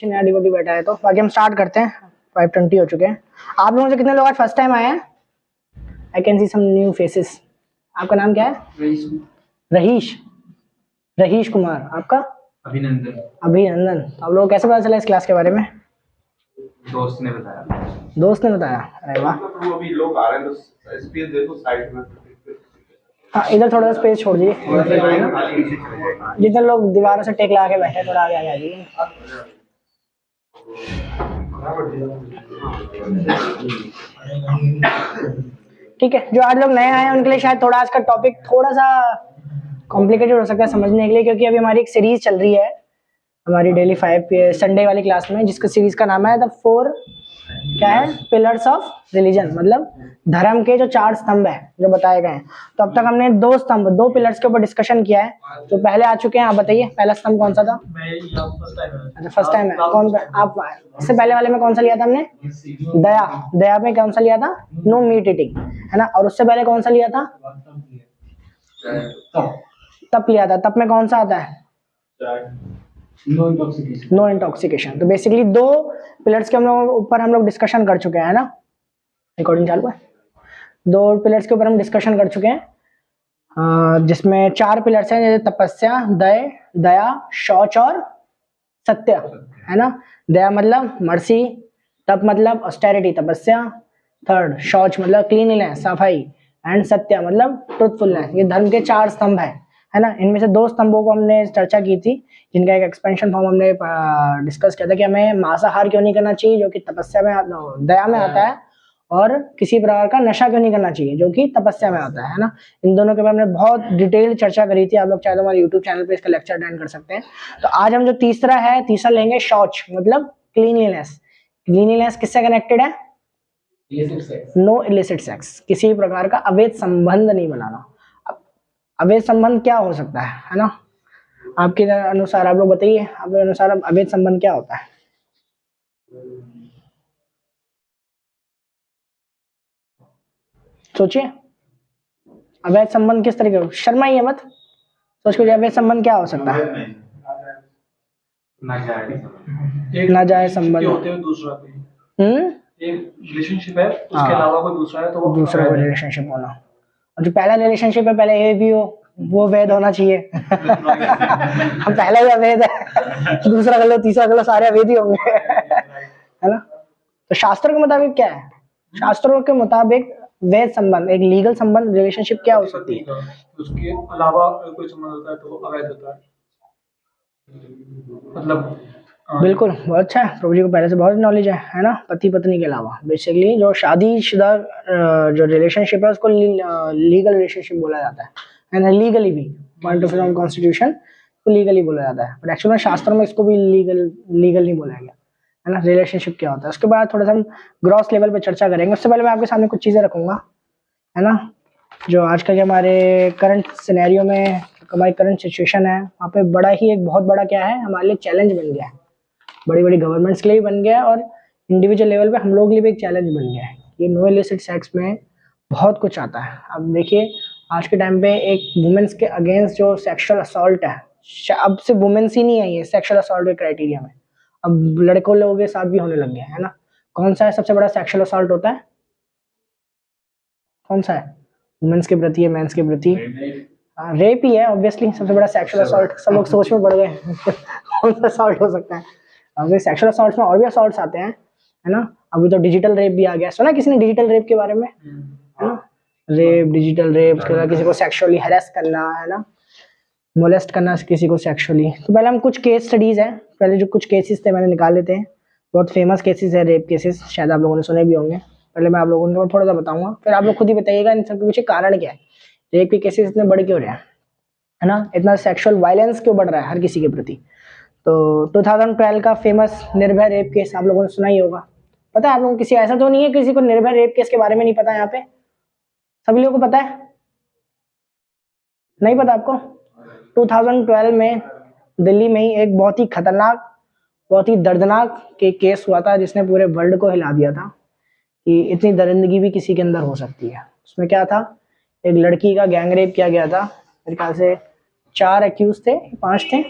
नया डिवोटी बैठा है तो बाकी हम स्टार्ट करते हैं। 5:20 हो चुके हैं। आप लोगों से कितने लोग आज फर्स्ट टाइम आए हैं? I can see some new faces. आपका नाम क्या है? रहीश। रहीश कुमार। आपका? अभिनंदन। अभिनंदन। आप लोगों को कैसे पता चला इस क्लास के बारे में? दोस्त ने बताया। दोस्त ने बताया? अरे वाह। तो अभी लोग आ रहे हैं तो स्पेस देखो साइड में। हाँ, इधर थोड़ा सा स्पेस छोड़ दीजिए। जितने लोग दीवारों से टेक लगा के बैठे थोड़ा आगे आ जाइए। ठीक है, जो आज लोग नए आए हैं उनके लिए शायद थोड़ा आज का टॉपिक थोड़ा सा कॉम्प्लिकेटेड हो सकता है समझने के लिए, क्योंकि अभी हमारी एक सीरीज चल रही है हमारी डेली 5 संडे वाली क्लास में, जिसका सीरीज का नाम है द 4 क्या है पिलर्स ऑफ रिलीजन, मतलब धर्म के जो 4 स्तंभ है जो बताए गए हैं। तो अब तक हमने 2 पिलर्स के ऊपर डिस्कशन किया है। तो पहले आ चुके हैं, आप बताइए पहला स्तंभ कौन सा था? अच्छा, फर्स्ट टाइम है। कौन आप इससे पहले वाले में कौन सा लिया था हमने? दया। दया में कौन सा लिया था? नो मीट ईटिंग, है ना। और उससे पहले कौन सा लिया था? तप लिया था। तप में कौन सा आता है? No intoxication. तो बेसिकली 2 पिलर्स के हम लोग ऊपर हम लोग डिस्कशन कर चुके हैं ना। रिकॉर्डिंग चालू है। 2 पिलर्स के ऊपर हम डिस्कशन कर चुके हैं, जिसमें 4 पिलर्स हैं जैसे तपस्या, दया, शौच और सत्य, है ना। दया मतलब मर्सी, तप मतलब ऑस्टेरिटी तपस्या, थर्ड शौच मतलब क्लीनलीनेस सफाई, एंड सत्य मतलब ट्रुथफुलनेस। ये धर्म के 4 स्तंभ है ना। इनमें से 2 स्तंभों को हमने चर्चा की थी, जिनका एक एक्सपेंशन फॉर्म हमने डिस्कस किया था कि हमें मांसाहार क्यों नहीं करना चाहिए जो कि तपस्या में दया में आता है, और किसी प्रकार का नशा क्यों नहीं करना चाहिए जो कि तपस्या में आता है ना। इन दोनों के बारे में बहुत डिटेल चर्चा करी थी। आप लोग चाहे तो हमारे यूट्यूब चैनल पे इसका लेक्चर अटेंड कर सकते हैं। तो आज हम जो तीसरा लेंगे शौच मतलब क्लीनलीनेस। क्लीनलीनेस किससे कनेक्टेड है? नो इलिसिट सेक्स, किसी भी प्रकार का अवैध संबंध नहीं बनाना। अवैध संबंध क्या हो सकता है ना। आपके अनुसार आप लोग बताइए, आपके अनुसार अवैध संबंध क्या होता है? सोचिए, अवैध संबंध किस तरीके? शर्माइए मत, सोच के अवैध संबंध क्या हो सकता है? नाजायज संबंध होते हैं दूसरा पे। एक रिलेशनशिप है, उसके अलावा कोई दूसरा है तो वो दूसरा कोई रिलेशनशिप होना। और जो पहला रिलेशनशिप है पहले ये भी हो वो वैध होना चाहिए। हम पहला ही अवैध है, दूसरा कर लो तीसरा कर लो, सारे अवैध ही होंगे, है ना। तो शास्त्रों के मुताबिक क्या है? शास्त्रों के मुताबिक वैध संबंध एक लीगल संबंध रिलेशनशिप क्या हो सकती है? उसके अलावा कोई संबंध होता है तो अवैध होता है, मतलब बिल्कुल। बहुत अच्छा है, प्रभु जी को पहले से बहुत नॉलेज है ना। पति पत्नी के अलावा बेसिकली जो शादीशुदा जो रिलेशनशिप है उसको लीगल रिलेशनशिप बोला जाता है ना। लीगली भी पॉइंट ऑफ व्यू कॉन्स्टिट्यूशन को लीगली बोला जाता है, बट एक्चुअली शास्त्रों में इसको भी लीगल नहीं बोला गया, है ना। रिलेशनशिप क्या होता है उसके बाद थोड़ा सा हम ग्रॉस लेवल पे चर्चा करेंगे। उससे पहले मैं आपके सामने कुछ चीजें रखूंगा, है ना। जो आज का हमारे करंट सिनेरियो में हमारी करंट सिचुएशन है, वहाँ पे बड़ा ही एक बहुत बड़ा क्या है हमारे लिए चैलेंज बन गया है। बड़ी बड़ी गवर्नमेंट्स के लिए भी बन गया है और इंडिविजुअल लेवल पे हम लोग के लिए भी एक चैलेंज बन गया है। ये नो इलिसिट सेक्स में बहुत कुछ आता है। अब देखिए आज के टाइम पे एक वुमेन्स के अगेंस्ट जो सेक्सुअल असॉल्ट है, अब सिर्फ वुमेन्स ही नहीं है ये सेक्सुअल असॉल्ट के क्राइटेरिया में, अब लड़कों लोगों के साथ भी होने लग गया है ना। कौन सा है सबसे बड़ा सेक्सुअल असॉल्ट होता है? कौन सा है? वुमेन्स के प्रति या मेंस के प्रति? रेप ही है ऑब्वियसली सबसे बड़ा सेक्सुअल असॉल्ट। सब लोग सोच में पड़ गए कौन सा असॉल्ट हो सकता है। अभी सेक्सुअल असॉल्ट्स में और भी असॉल्ट्स आते हैं, है ना। अभी तो डिजिटल रेप भी आ गया, सुना किसी ने डिजिटल रेप के बारे में? है ना, रेप, डिजिटल रेप, उसके बाद किसी को सेक्सुअली हैरेस करना, है ना, मोलेस्ट करना किसी को सेक्सुअली। तो पहले हम कुछ केस स्टडीज है, पहले जो कुछ केसेस थे मैंने निकाल लेते हैं। बहुत फेमस केसेस है रेप केसेस, शायद आप लोगों ने सुने भी होंगे। पहले मैं आप लोगों को थोड़ा सा बताऊंगा, फिर आप लोग खुद ही बताइएगा इन सब के पीछे कारण क्या है, रेप के केसेस इतने बढ़ क्यों रहे हैं, है ना। इतना सेक्सुअल वायलेंस क्यों बढ़ रहा है हर किसी के प्रति। तो 2012 का फेमस निर्भया रेप केस आप लोगों ने सुना ही होगा। पता है आप लोगों को? किसी ऐसा तो नहीं है किसी को निर्भया रेप केस के बारे में नहीं पता? यहाँ पे सभी लोगों को पता है? नहीं पता आपको? 2012 में दिल्ली में ही एक बहुत ही खतरनाक, बहुत ही दर्दनाक केस हुआ था जिसने पूरे वर्ल्ड को हिला दिया था कि इतनी दरिंदगी भी किसी के अंदर हो सकती है। उसमें क्या था, एक लड़की का गैंग रेप किया गया था। मेरे ख्याल से 4 एक्यूज थे, 5 थे,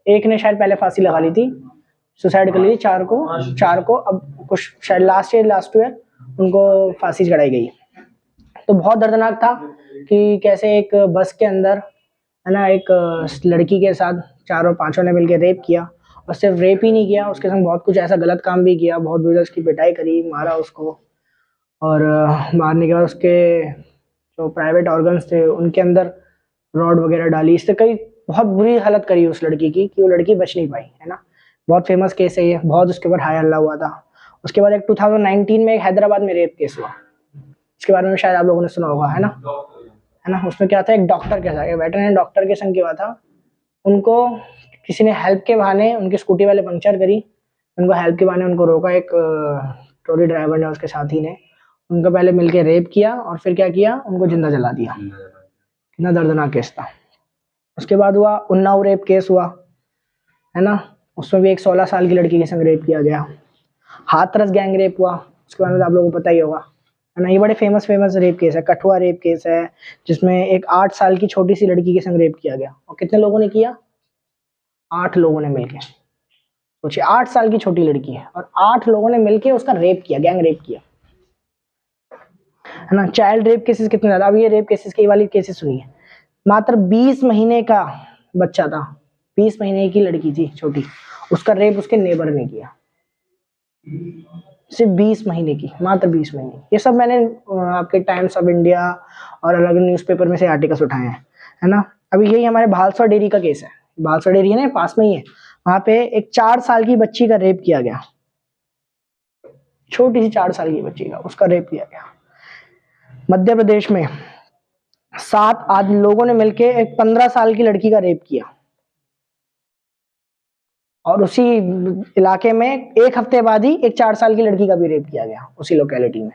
एक ने शायद पहले फांसी लगा ली थी, सुसाइड कर ली थी, चार को अब कुछ शायद लास्ट ईयर उनको फांसी चढ़ाई गई। तो बहुत दर्दनाक था कि कैसे एक बस के अंदर है ना एक लड़की के साथ चारों पांचों ने मिलकर रेप किया, और सिर्फ रेप ही नहीं किया, उसके संग बहुत कुछ ऐसा गलत काम भी किया, बहुत बुरी उसकी पिटाई करी, मारा उसको, और मारने के बाद उसके जो प्राइवेट ऑर्गन्स थे उनके अंदर रॉड वगैरह डाली, इससे कई बहुत बुरी हालत करी उस लड़की की कि वो लड़की बच नहीं पाई, है ना। बहुत फेमस केस है ये, बहुत उसके ऊपर हाई हल्ला हुआ था। उसके बाद एक 2019 में एक हैदराबाद में रेप केस हुआ, इसके बारे में शायद आप लोगों ने सुना होगा, है ना। उसमें क्या था, एक डॉक्टर के साथ, वेटरनरी डॉक्टर के संग क्या हुआ था, उनको किसी ने हेल्प के बहाने, उनकी स्कूटी वाले पंक्चर करी, उनको हेल्प के बहाने उनको रोका, एक ट्रॉली ड्राइवर ने उसके साथी ने उनको पहले मिलके रेप किया और फिर क्या किया, उनको जिंदा जला दिया। कितना दर्दनाक केस था। उसके बाद हुआ उन्नाव रेप केस हुआ, है ना, उसमें भी एक 16 साल की लड़की के संग रेप किया गया। हाथरस गैंग रेप हुआ, उसके बारे में आप लोगों को पता ही होगा, है ना। ये बड़े फेमस रेप केस है। कठुआ रेप केस है, जिसमें एक 8 साल की छोटी सी लड़की के संग रेप किया गया, और कितने लोगों ने किया, 8 लोगों ने मिलके। सोचिए 8 साल की छोटी लड़की है और 8 लोगों ने मिलके उसका रेप किया, गैंग रेप किया, है ना। चाइल्ड रेप केसेस कितने ज्यादा, अब ये रेप केसेस की वाली केसेस सुनिए। मात्र 20 महीने का बच्चा था, 20 महीने की लड़की थी छोटी, उसका रेप उसके नेबर ने किया, सिर्फ 20 महीने की, मात्र 20 महीने। ये सब मैंने आपके टाइम्स ऑफ इंडिया और अलग न्यूज़पेपर में से आर्टिकल्स उठाए हैं, है ना। अभी यही हमारे भालसवा डेयरी का केस है, भालसवा डेयरी है ना, पास में ही है, वहां पे एक 4 साल की बच्ची का रेप किया गया, छोटी सी 4 साल की बच्ची का, उसका रेप किया गया। मध्य प्रदेश में 7 आदमी लोगों ने मिलकर एक 15 साल की लड़की का रेप किया, और उसी इलाके में एक हफ्ते बाद ही एक 4 साल की लड़की का भी रेप किया गया उसी लोकेलिटी में।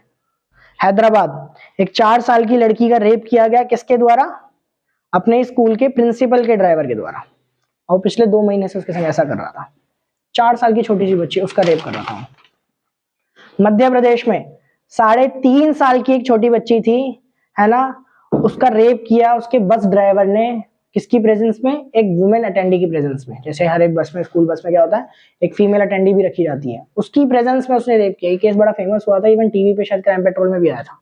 हैदराबाद, एक 4 साल की लड़की का रेप किया गया, किसके द्वारा, अपने स्कूल के प्रिंसिपल के ड्राइवर के द्वारा, और पिछले 2 महीने से उसके संग ऐसा कर रहा था। 4 साल की छोटी सी बच्ची, उसका रेप कर रहा था। मध्य प्रदेश में 3.5 साल की एक छोटी बच्ची थी, है ना, उसका रेप किया उसके बस ड्राइवर ने, किसकी प्रेजेंस में, एक वुमेन अटेंडी की प्रेजेंस में। जैसे हर एक बस में, स्कूल बस में क्या होता है, एक फीमेल अटेंडी भी रखी जाती है, उसकी प्रेजेंस में उसने रेप किया। ये केस बड़ा फेमस हुआ था, इवन टीवी पे शायद क्राइम पेट्रोल में भी आया था,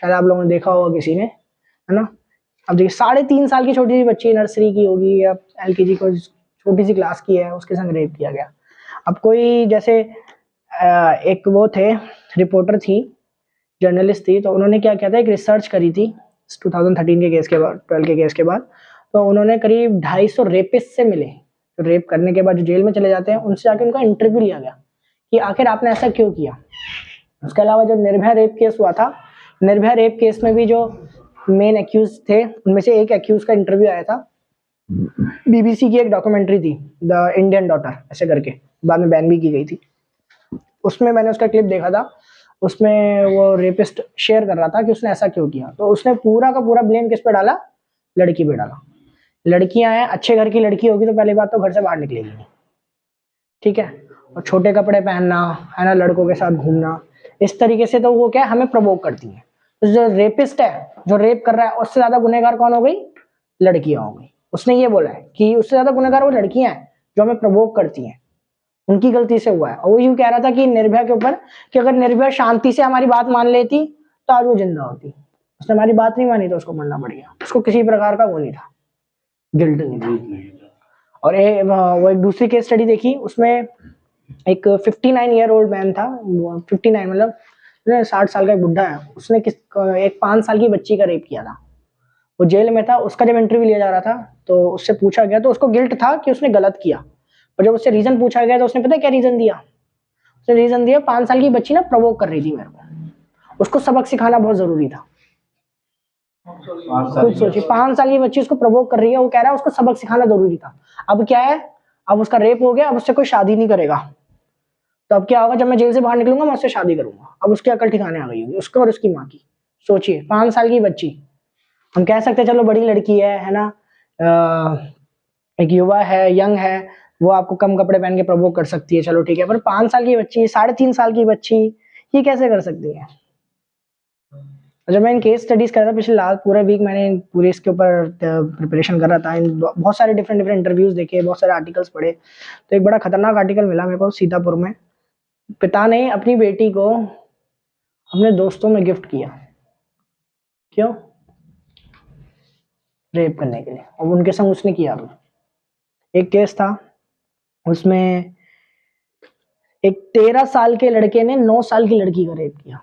शायद आप लोगों ने देखा होगा किसी ने, है ना। अब देखिए 3.5 साल की छोटी सी बच्ची, नर्सरी की होगी या LKG को, छोटी सी क्लास की है, उसके संग रेप किया गया। अब कोई जैसे एक वो थे, रिपोर्टर थी, जर्नलिस्ट थी, तो उन्होंने क्या किया था, एक रिसर्च करी थी 2013 के केस के बाद, 12 के केस के बाद। तो उन्होंने करीब 250 रेपिस्ट से मिले, तो रेप करने के बाद जो जेल में चले जाते हैं, उनसे जाके उनका इंटरव्यू लिया गया कि आखिर आपने ऐसा क्यों किया। उसके अलावा जब निर्भया रेप केस हुआ था, निर्भया रेप केस में भी जो मेन एक्यूज थे, उनमें से एक एक्यूज का इंटरव्यू आया था। BBC की एक डॉक्यूमेंट्री थी, द इंडियन डॉटर ऐसे करके, बाद में बैन भी की गई थी। उसमें मैंने उसका क्लिप देखा था, उसमें वो रेपिस्ट शेयर कर रहा था कि उसने ऐसा क्यों किया। तो उसने पूरा का पूरा ब्लेम किस पे डाला, लड़की पे डाला। लड़कियां हैं, अच्छे घर की लड़की होगी तो पहली बात तो घर से बाहर निकलेगी नहीं, ठीक है, और छोटे कपड़े पहनना, है ना, लड़कों के साथ घूमना, इस तरीके से तो वो क्या है, हमें प्रवोक करती है। तो जो रेपिस्ट है, जो रेप कर रहा है, उससे ज्यादा गुनहगार कौन हो गई, लड़कियां हो गई। उसने ये बोला है कि उससे ज्यादा गुनहगार वो लड़कियां हैं जो हमें प्रवोक करती हैं, उनकी गलती से हुआ है। और वो यूं कह रहा था कि निर्भया के ऊपर, कि अगर निर्भया शांति से हमारी बात मान लेती तो आज वो जिंदा होती, उसने हमारी बात नहीं मानी तो उसको मरना पड़ गया। उसको किसी प्रकार का वो नहीं था, गिल्ट नहीं था। और वो एक दूसरी केस स्टडी देखी, उसमें एक 59 ईयर ओल्ड मैन था, 59 मतलब 60 साल का एक बुढ़ा है, उसने एक 5 साल की बच्ची का रेप किया था। वो जेल में था, उसका जब इंटरव्यू लिया जा रहा था तो उससे पूछा गया, तो उसको गिल्ट था कि उसने गलत किया, और जब उससे रीजन पूछा गया तो उसने पता है क्या रीजन दिया, उसने रीजन दिया 5 साल की बच्ची ना प्रवोक कर रही थी मेरे को, उसको सबक सिखाना बहुत जरूरी था। खुद सोचिए, 5 साल की बच्ची उसको प्रवोक कर रही है, वो कह रहा है उसको सबक सिखाना जरूरी था। अब क्या है, अब उसका रेप हो गया, अब उससे कोई शादी नहीं करेगा, तो अब क्या होगा, जब मैं जेल से बाहर निकलूंगा मैं उससे शादी करूंगा। अब उसकी अकल ठिकाने आ गई होगी, उसको और उसकी माँ की। सोचिए 5 साल की बच्ची, हम कह सकते हैं चलो बड़ी लड़की है ना, एक युवा है, यंग है, वो आपको कम कपड़े पहन के प्रवोक कर सकती है, चलो ठीक है, पर 5 साल की बच्ची, 3.5 साल की बच्ची, ये कैसे कर सकती है। जब मैं इन केस स्टडीज कर रहा था पिछले लास्ट पूरा वीक, मैंने पूरे इसके ऊपर प्रिपरेशन कर रहा था, बहुत सारे डिफरेंट इंटरव्यूज देखे, बहुत सारे आर्टिकल्स पढ़े, तो एक बड़ा खतरनाक आर्टिकल मिला मेरे को सीतापुर में। पिता ने अपनी बेटी को अपने दोस्तों में गिफ्ट किया, क्यों? रेप करने के लिए, और उनके संग उसने किया भी। एक केस था, उसमें एक 13 साल के लड़के ने 9 साल की लड़की का रेप किया।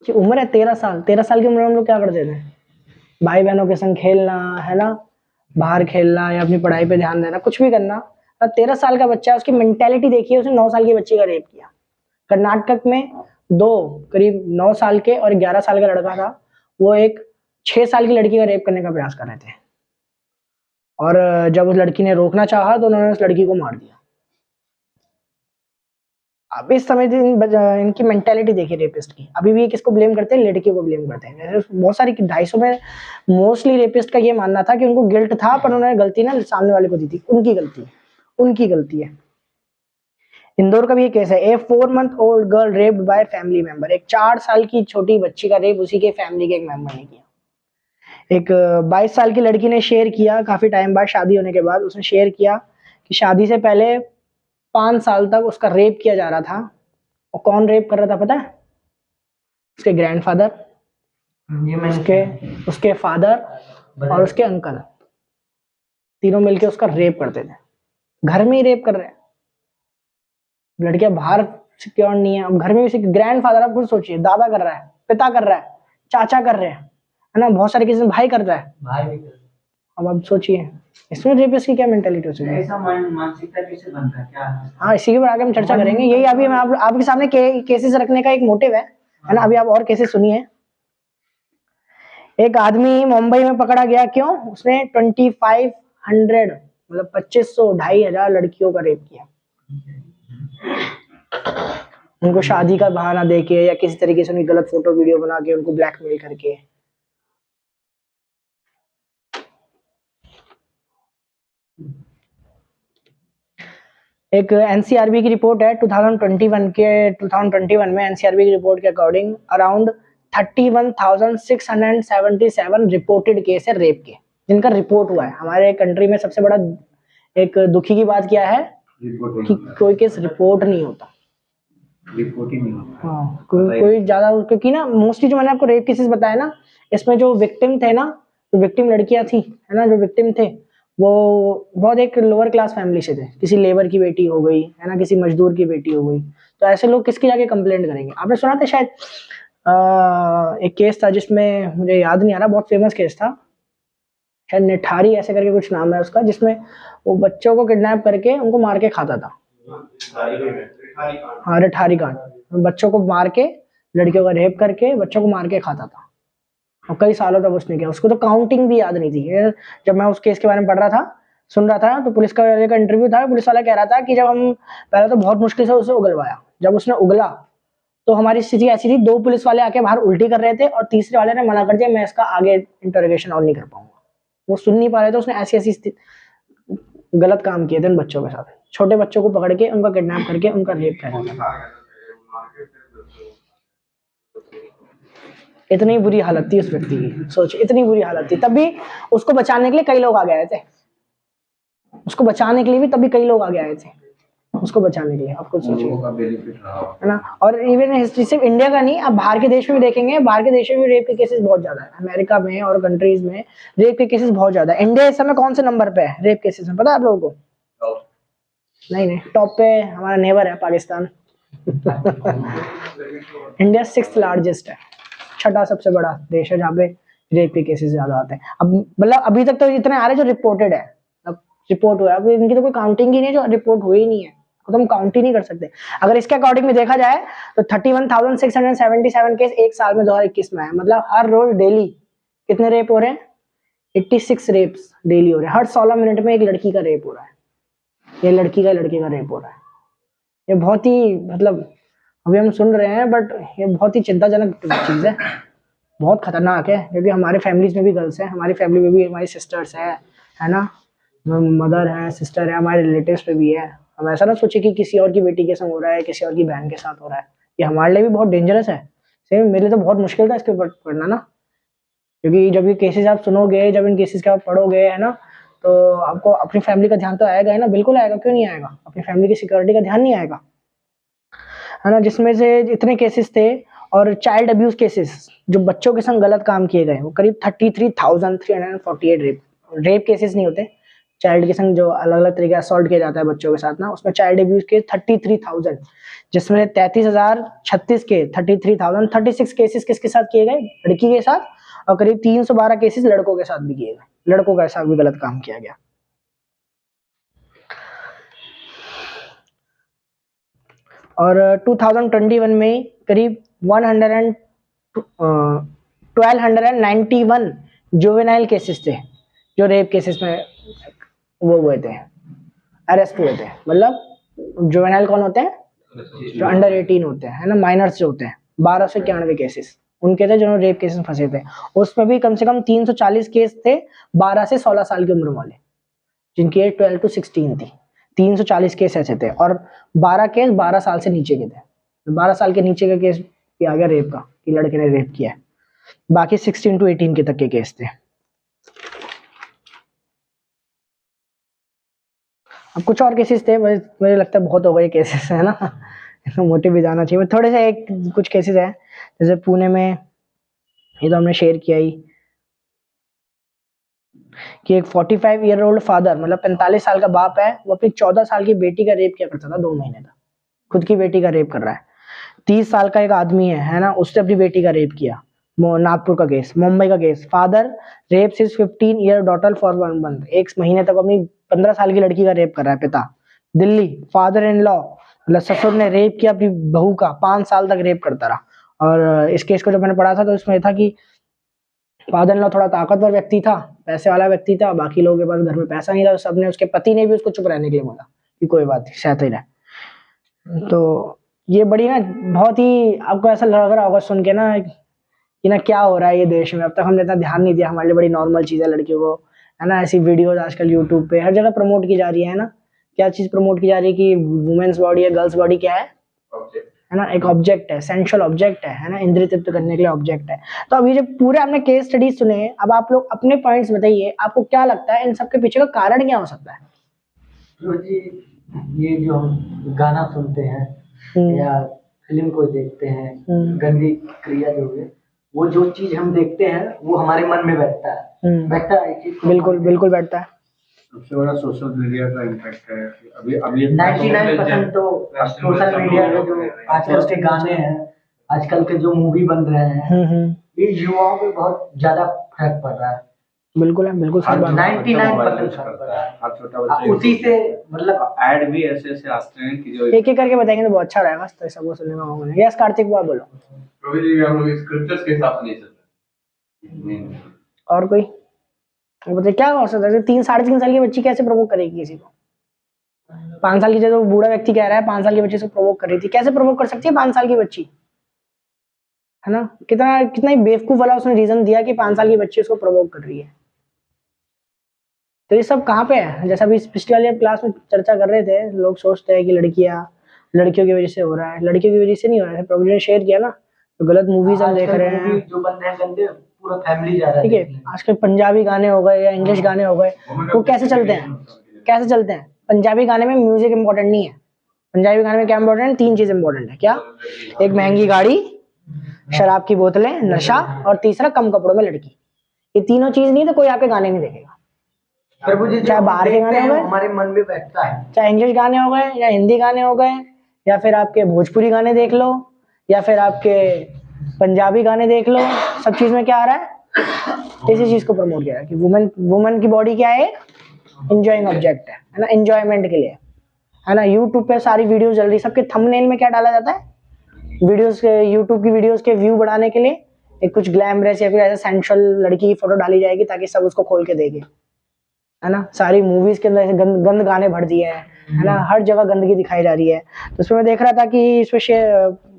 कि उम्र है 13 साल, 13 साल की उम्र में हम लोग क्या करते थे? भाई बहनों के संग खेलना, है ना, बाहर खेलना या अपनी पढ़ाई पे ध्यान देना, कुछ भी करना। 13 साल का बच्चा, उसकी मेंटेलिटी देखिए, उसने 9 साल की बच्ची का रेप किया। कर्नाटक में दो करीब 9 साल के और 11 साल का लड़का था, वो एक 6 साल की लड़की का रेप करने का प्रयास कर रहे थे, और जब उस लड़की ने रोकना चाहा तो उन्होंने उस लड़की को मार दिया। अब इस समय इनकी मेंटेलिटी देखिए रेपिस्ट की। अभी भी किसको ब्लेम करते हैं? लड़कियों को ब्लेम करते हैं। बहुत सारी 250 में मोस्टली रेपिस्ट का ये मानना था कि उनको गिल्ट था, पर उन्होंने गलती ना सामने वाले को दी थी। उनकी गलती है। इंदौर का भी ये केस है। A 4 month old girl raped by family member. एक 4 साल की छोटी बच्ची का रेप उसी के फैमिली के एक मेंबर ने किया। एक 22 साल की लड़की ने शेयर किया, काफी टाइम बाद, शादी होने के बाद, उसने शेयर किया कि शादी से पहले 5 साल तक उसका रेप किया जा रहा था। और कौन रेप कर रहा था पता है? उसके ग्रैंडफादर, उसके फादर और उसके अंकल, तीनों मिलके उसका रेप करते थे। घर में ही रेप कर रहे हैं। लड़कियां बाहर सिक्योर नहीं है, अब घर में भी ग्रैंडफादर, आप खुद सोचिए, दादा कर रहा है, पिता कर रहा है, चाचा कर रहे हैं, है ना, बहुत सारे केसेस भाई करता है, भाई भी करता है। अब आप सोचिए इसमें रेपिस्ट की क्या मेंटालिटी हो सकती है? ऐसा मानसिकता कैसे बनता है क्या? हाँ, इसी के बारे में आगे हम चर्चा करेंगे। यही अभी मैं आपके सामने केसेस रखने का एक मोटिव है ना। अभी आप और केसेस सुनिए। एक आदमी मुंबई में पकड़ा गया, क्यों? उसने 2500 मतलब 2500 2500 लड़कियों का रेप किया। उनको शादी का बहाना देके या किसी तरीके से उनकी गलत फोटो वीडियो बना के उनको ब्लैकमेल करके। एक एनसीआरबी की रिपोर्ट है 2021 में एनसीआरबी की रिपोर्ट के अकॉर्डिंग अराउंड 31,677 रिपोर्टेड केस है रेप के, जिनका रिपोर्ट हुआ है। हमारे कंट्री में सबसे बड़ा एक दुखी की बात क्या है कि कोई केस रिपोर्ट नहीं होता। हाँ, कोई ज्यादा, क्योंकि ना मोस्टली जो मैंने आपको रेप केसेस बताया ना, इसमें जो विक्टिम थे ना, जो विक्टिम लड़कियां थी, है ना, जो विक्टिम थे वो बहुत एक लोअर क्लास फैमिली से थे। किसी लेबर की बेटी हो गई, है ना, किसी मजदूर की बेटी हो गई। तो ऐसे लोग किसकी जाके कंप्लेंट करेंगे? आपने सुना था शायद एक केस था जिसमें, मुझे याद नहीं आ रहा, बहुत फेमस केस था, शायद निठारी ऐसे करके कुछ नाम है उसका, जिसमें वो बच्चों को किडनैप करके उनको मार के खाता था। हाँ, रिठारी कांड। बच्चों को मार के, लड़कियों का रेप करके बच्चों को मार के खाता था, और कई सालों तक उसने किया। उसको तो काउंटिंग भी याद नहीं थी। जब मैं उस केस के बारे में पढ़ रहा था, सुन रहा था, तो पुलिस का इंटरव्यू था, पुलिस वाला कह रहा था कि जब हम पहले तो बहुत मुश्किल से उसे उगलवाया, जब उसने उगला तो हमारी स्थिति ऐसी थी, 2 पुलिस वाले आके बाहर उल्टी कर रहे थे और तीसरे वाले ने मना कर दिया, मैं इसका आगे इंटरोगेशन और नहीं कर पाऊंगा। वो सुन नहीं पा रहे थे। उसने ऐसी गलत काम किए थे उन बच्चों के साथ। छोटे बच्चों को पकड़ के उनका किडनैप करके उनका रेप करना था। इतनी बुरी हालत थी उस व्यक्ति की, सोच, इतनी बुरी हालत थी। तब भी उसको बचाने के लिए कई लोग आगे आए थे। उसको बचाने के लिए भी तभी कई लोग आगे आए थे, उसको बचाने के लिए। आप खुद सोचिए, है ना। और इवन हिस्ट्री सिर्फ इंडिया का नहीं, आप बाहर के देश में भी देखेंगे, बाहर के देशों में रेप के केसेस बहुत ज्यादा है। अमेरिका में और कंट्रीज में रेप के केसेस बहुत ज्यादा है। इंडिया इस समय कौन से नंबर पे है रेप केसेस में, पता है आप लोगों को? नहीं, टॉप पे हमारा नेबर है पाकिस्तान। इंडिया 6th लार्जेस्ट है, 6ठा सबसे बड़ा देश है जहाँ पे रेप के केसेस ज्यादा आते हैं। अब मतलब अभी तक तो इतने आ रहे जो रिपोर्टेड है, अब रिपोर्ट हुआ है, अब इनकी तो कोई काउंटिंग ही नहीं, जो रिपोर्ट हुई ही नहीं है, तो हम काउंट ही नहीं कर सकते। अगर इसके अकॉर्डिंग में देखा जाए तो 31,677 केस एक साल में 2021 में है। मतलब हर रोज डेली कितने रेप हो रहे हैं? 86 रेप्स डेली हो रहे हैं। हर 16 मिनट में एक लड़की का रेप हो रहा है, या लड़की का लड़के का रेप हो रहा है। ये बहुत ही, मतलब अभी हम सुन रहे हैं, बट ये बहुत ही चिंताजनक चीज है, बहुत खतरनाक है। क्योंकि हमारे फैमिलीज में भी गर्ल्स हैं, हमारी फैमिली में भी हमारी सिस्टर्स है ना, मदर है, सिस्टर है, हमारे रिलेटिव्स पे भी है। हम ऐसा ना सोचे कि किसी और की बेटी के संग हो रहा है, किसी और की बहन के साथ हो रहा है। ये हमारे लिए भी बहुत डेंजरस है। सेम मेरे लिए तो बहुत मुश्किल था इसके ऊपर पढ़ना ना, क्योंकि जब ये केसेस आप सुनोगे, जब इन केसेस के आप पढ़ोगे है ना, तो आपको अपनी फैमिली का ध्यान तो आएगा है ना, बिल्कुल आएगा, क्यों नहीं आएगा, अपनी फैमिली की सिक्योरिटी का ध्यान नहीं आएगा, है ना। जिसमें से इतने केसेस थे, और चाइल्ड अब्यूज केसेस जो बच्चों के संग गलत काम किए गए वो करीब 33,348 रेप केसेस नहीं होते, चाइल्ड के संग जो अलग अलग तरीके असॉल्ट किया जाता है बच्चों के साथ ना, उसमें चाइल्ड अब्यूज के 33,000, जिसमें 33,036 के 33,036 केसेस किसके साथ किए गए, लड़की के साथ, और करीब 312 केसेस लड़कों के साथ भी किए गए, लड़कों के साथ भी गलत काम किया गया। और 2021 में करीब 1291 जुवेनाइल केसेस थे जो रेप केसेस में वो हुए थे, अरेस्ट हुए थे। मतलब जुवेनाइल कौन होते हैं, जो अंडर 18 होते हैं, है ना, माइनर्स जो होते हैं। 1291 केसेस उनके थे जिन्होंने रेप केसेस में फंसे थे। उसमें भी कम से कम 340 केस थे 12 से 16 साल की उम्र वाले, जिनकी एज 12 to 16 थी। 340 केस ऐसे थे, और 12 केस 12 साल से नीचे के थे। 12 साल के नीचे का केस भी आ गया रेप का, कि लड़के ने रेप किया है। बाकी 16 to 18 के तक के केस थे। अब कुछ और केसेस थे, मुझे लगता है बहुत हो गए केसेस, है ना, इसमें मोटिव भी जाना चाहिए। थोड़े से एक कुछ केसेस हैं, जैसे पुणे में, ये तो हमने शेयर किया ही, कि एक 45 ईयर ओल्ड फादर, मतलब 45 साल का बाप है, वो अपनी 14 साल की बेटी का रेप किया करता था 2 महीने तक। खुद की बेटी का रेप कर रहा है। 30 साल का एक आदमी है ना, उसने अपनी बेटी का रेप किया। नागपुर का केस, मुंबई का case, father rapes his 15 year daughter for 1 month. 1 महीने तक अपनी 15 साल की लड़की का रेप कर रहा है पिता। दिल्ली, फादर इन लॉ, मतलब ससुर ने रेप किया अपनी बहू का, 5 साल तक रेप करता रहा। और इस केस को जब मैंने पढ़ा था तो इसमें था कि फादर इन लॉ थोड़ा ताकतवर व्यक्ति था, पैसे वाला व्यक्ति था, बाकी लोगों के पास घर में पैसा नहीं था, तो सबने, उसके पति ने भी उसको चुप रहने के लिए बोला कि कोई बात नहीं, सहते ही रहे। तो ये बड़ी ना, बहुत ही आपको ऐसा लग रहा होगा सुन के ना कि ना क्या हो रहा है ये देश में। अब तक हमने इतना ध्यान नहीं दिया, हमारे लिए बड़ी नॉर्मल चीज़ है लड़कियों को, है ना। ऐसी वीडियोज आजकल यूट्यूब पे हर जगह प्रमोट की जा रही है ना। क्या चीज़ प्रमोट की जा रही है कि वुमेन्स बॉडी है, गर्ल्स बॉडी क्या है ना, एक ऑब्जेक्ट है, सेंशुअल ऑब्जेक्ट है ना, इंद्रिय तृप्त करने के लिए ऑब्जेक्ट है। तो अभी जब पूरे आपने केस स्टडीज सुने, अब आप लोग अपने पॉइंट्स बताइए, आपको क्या लगता है इन सब के पीछे का कारण क्या हो सकता है? तो जी, ये जो हम गाना सुनते हैं या फिल्म को देखते हैं, गंदी क्रिया जो है, वो जो चीज हम देखते हैं वो हमारे मन में बैठता है। बिल्कुल बिल्कुल बैठता है। सबसे बड़ा सोशल मीडिया का इम्पैक्ट है। अभी 99% तो सोशल मीडिया के जो आजकल के गाने हैं, आजकल के जो मूवी बन रहे हैं, ये युवाओं पे बहुत ज्यादा फर्क पड़ रहा है। बिल्कुल है, बिल्कुल सही बात। 99% फर्क पड़ रहा है। उसी से मतलब ऐड भी ऐसे ऐसे आते हैं कि जो एक एक करके बताएंगे तो बहुत अच्छा रहेगा, तो सबको सुनने में होगा। यस कार्तिक, वो बोलो। प्रभु जी, हम लोग स्क्रिप्चर्स के हिसाब से नहीं चलते। और कोई बताइए क्या हो सकता है? 3 साढ़े 3 साल की बच्ची कैसे प्रवोक करेगी किसी को? 5 साल की, जो बूढ़ा व्यक्ति कह रहा है 5 साल की बच्ची से प्रवोक कर रही थी, कैसे प्रवोक कर सकती है 5 साल की बच्ची, है ना? कितना कितना ही बेवकूफ वाला उसने रीजन दिया कि 5 साल की बच्ची उसको प्रवोक कर रही है। तो ये सब कहाँ पे है? जैसा अभी पिछले वाले क्लास में चर्चा कर रहे थे, लोग सोचते हैं कि लड़कियों की वजह से हो रहा है। लड़कियों की वजह से नहीं हो रहा है। प्रभु जी ने शेयर किया ना, तो गलत मूवीज हम देख रहे हैं, जो बन रहे हैं गंदे, पूरा फैमिली जा रहा है। ठीक है, आजकल पंजाबी गाने हो गए या इंग्लिश गाने हो गए, वो कैसे चलते हैं? कैसे चलते हैं? पंजाबी गाने में म्यूजिक इंपॉर्टेंट नहीं है। पंजाबी गाने में क्या इंपॉर्टेंट है? 3 चीज इंपॉर्टेंट है। क्या? एक महंगी गाड़ी, शराब की बोतलें, नशा, और तीसरा कम कपड़ों में लड़की। ये तीनों चीज नहीं तो कोई आपके गाने नहीं देखेगा। प्रभु जी, चाहे बाहर के गाने हो गए, हमारे मन में बैठता है, चाहे इंग्लिश गाने हो गए या हिंदी गाने हो गए, या फिर आपके भोजपुरी गाने देख लो, या फिर आपके पंजाबी गाने देख लो, सब चीज में क्या आ रहा है? इसी चीज को प्रमोट किया है कि वुमेन की बॉडी क्या है? एंजॉयिंग ऑब्जेक्ट है ना, एंजॉयमेंट के लिए, है ना। यूट्यूब पे सारी वीडियोस चल रही, सबके थंबनेल में क्या डाला जाता है? वीडियोस के, यूट्यूब की वीडियोस के व्यू बढ़ाने के लिए एक कुछ ग्लैमरस या फिर ऐसा सेंशुअल लड़की की फोटो डाली जाएगी ताकि सब उसको खोल के देखे, है ना। सारी मूवीज के अंदर ऐसे गंद गाने भर दिए हैं, है ना, हर जगह गंदगी दिखाई जा रही है। तो उसमें मैं देख रहा था कि इसमें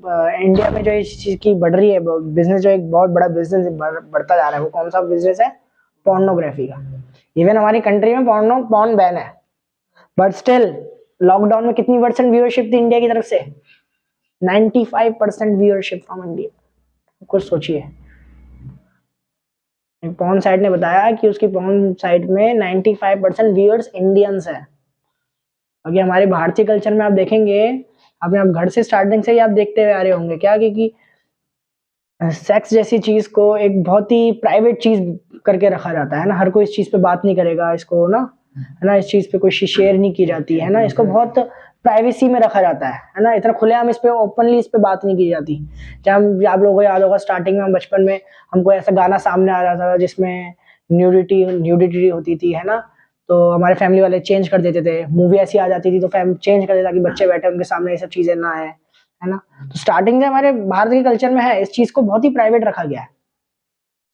इंडिया में जो इस चीज की बढ़ रही है बिजनेस, जो एक बहुत बड़ा बिजनेस बढ़ता जा रहा है, वो कौन सा बिजनेस है? पोर्नोग्राफी का। इवन हमारी कंट्री में पॉर्न बैन है, बट स्टिल लॉकडाउन में कितनी % व्यूअरशिप थी इंडिया की तरफ से? 95% व्यूअरशिप फ्रॉम इंडिया, कुछ सोचिए। पॉर्न साइट ने बताया कि उसकी पॉर्न साइट में 95% व्यूअर्स इंडियंस है। अगर हमारे भारतीय कल्चर में आप देखेंगे, आपने आप घर से स्टार्टिंग से ही आप देखते हुए आ रहे होंगे क्या कि सेक्स जैसी चीज को एक बहुत ही प्राइवेट चीज करके रखा जाता है ना। हर कोई इस चीज पे बात नहीं करेगा, इसको ना, है ना, इस चीज पे कोई शेयर नहीं की जाती है ना, इसको बहुत प्राइवेसी में रखा जाता है ना। इतना खुलेआम इस पे ओपनली इस पे बात नहीं की जाती। जब आप लोगों को याद होगा स्टार्टिंग में हम बचपन में हमको ऐसा गाना सामने आ जाता था जिसमें न्यूडिटी होती थी, है ना, तो हमारे फैमिली वाले चेंज कर देते थे। मूवी ऐसी आ जाती थी तो चेंज कर देता कि बच्चे बैठे उनके सामने ये सब चीजें ना आए, है ना। तो स्टार्टिंग से हमारे भारत के कल्चर में है, इस चीज को बहुत ही प्राइवेट रखा गया है,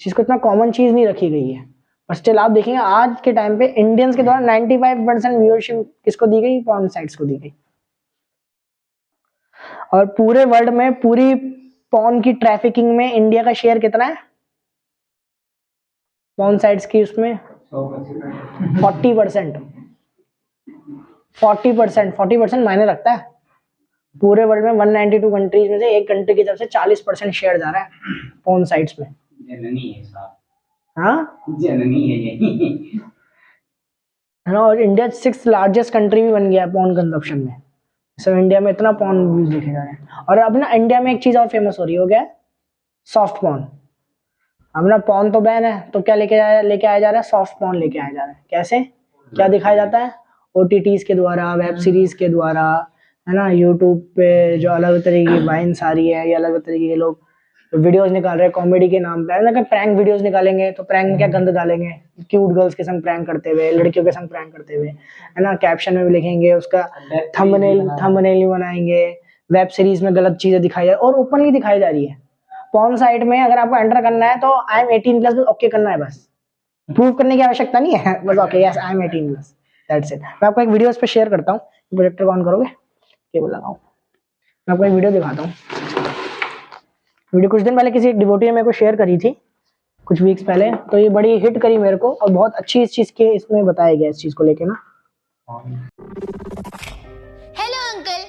चीज को इतना कॉमन चीज नहीं रखी गई है। पर स्टिल आप देखेंगे आज के टाइम पे इंडियंस के द्वारा 95% व्यूअरशिप किसको दी गई? पॉर्न साइट्स को दी गई। और पूरे वर्ल्ड में पूरी पॉर्न की ट्रैफिकिंग में इंडिया का शेयर कितना है पॉर्न साइट्स की? उसमें 40%। 40% मायने रखता है। पूरे वर्ल्ड में 192 कंट्रीज में से एक कंट्री की तरफ से 40% शेयर जा रहा है पॉर्न साइट्स में। जननी है साहब, हाँ जननी है ये। है ना। और इंडिया 6th लार्जेस्ट कंट्री भी बन गया है पॉर्न कंजप्शन में। सब इंडिया में इतना पॉर्न व्यूज देखे जा रहे हैं। और अब ना इंडिया में एक चीज और फेमस हो रही हो गया, सॉफ्ट पॉर्न। अब ना पॉर्न तो बैन है, तो क्या लेके आया जा रहा है? सॉफ्ट पॉर्न लेके आया जा रहा है। कैसे? क्या दिखाया जाता है? OTTs के द्वारा, वेब सीरीज के द्वारा, है ना। यूट्यूब पे जो अलग तरीके की वाइन्स आ रही है या अलग तरीके के लोग वीडियोस निकाल रहे हैं कॉमेडी के नाम पे, है ना। प्रैंक वीडियोस निकालेंगे तो प्रैंक में क्या गंद डालेंगे, क्यूट गर्ल्स के संग प्रैंक करते हुए, लड़कियों के संग प्रैंक करते हुए, है ना। कैप्शन में भी लिखेंगे, उसका थंबनेल बनाएंगे। वेब सीरीज में गलत चीजें दिखाई जा रही और ओपनली दिखाई जा रही है। पॉर्न साइट में अगर आपको एंटर करना है तो आई एम 18+ ओके करना है, बस प्रूव करने की आवश्यकता नहीं है, बस okay yes I am 18+, that's it. मैं आपको एक वीडियो इस पे शेयर करता हूँ, प्रोजेक्टर ऑन करोगे, केबल लगाओ, मैं आपको एक वीडियो दिखाता हूँ। वीडियो कुछ दिन पहले किसी एक डिवोटी ने मेरे को शेयर करी थी, कुछ वीक्स पहले, तो ये बड़ी हिट करी मेरे को और बहुत अच्छी इस चीज के इसमें बताया गया, इस चीज को लेके ना। हेलो अंकल,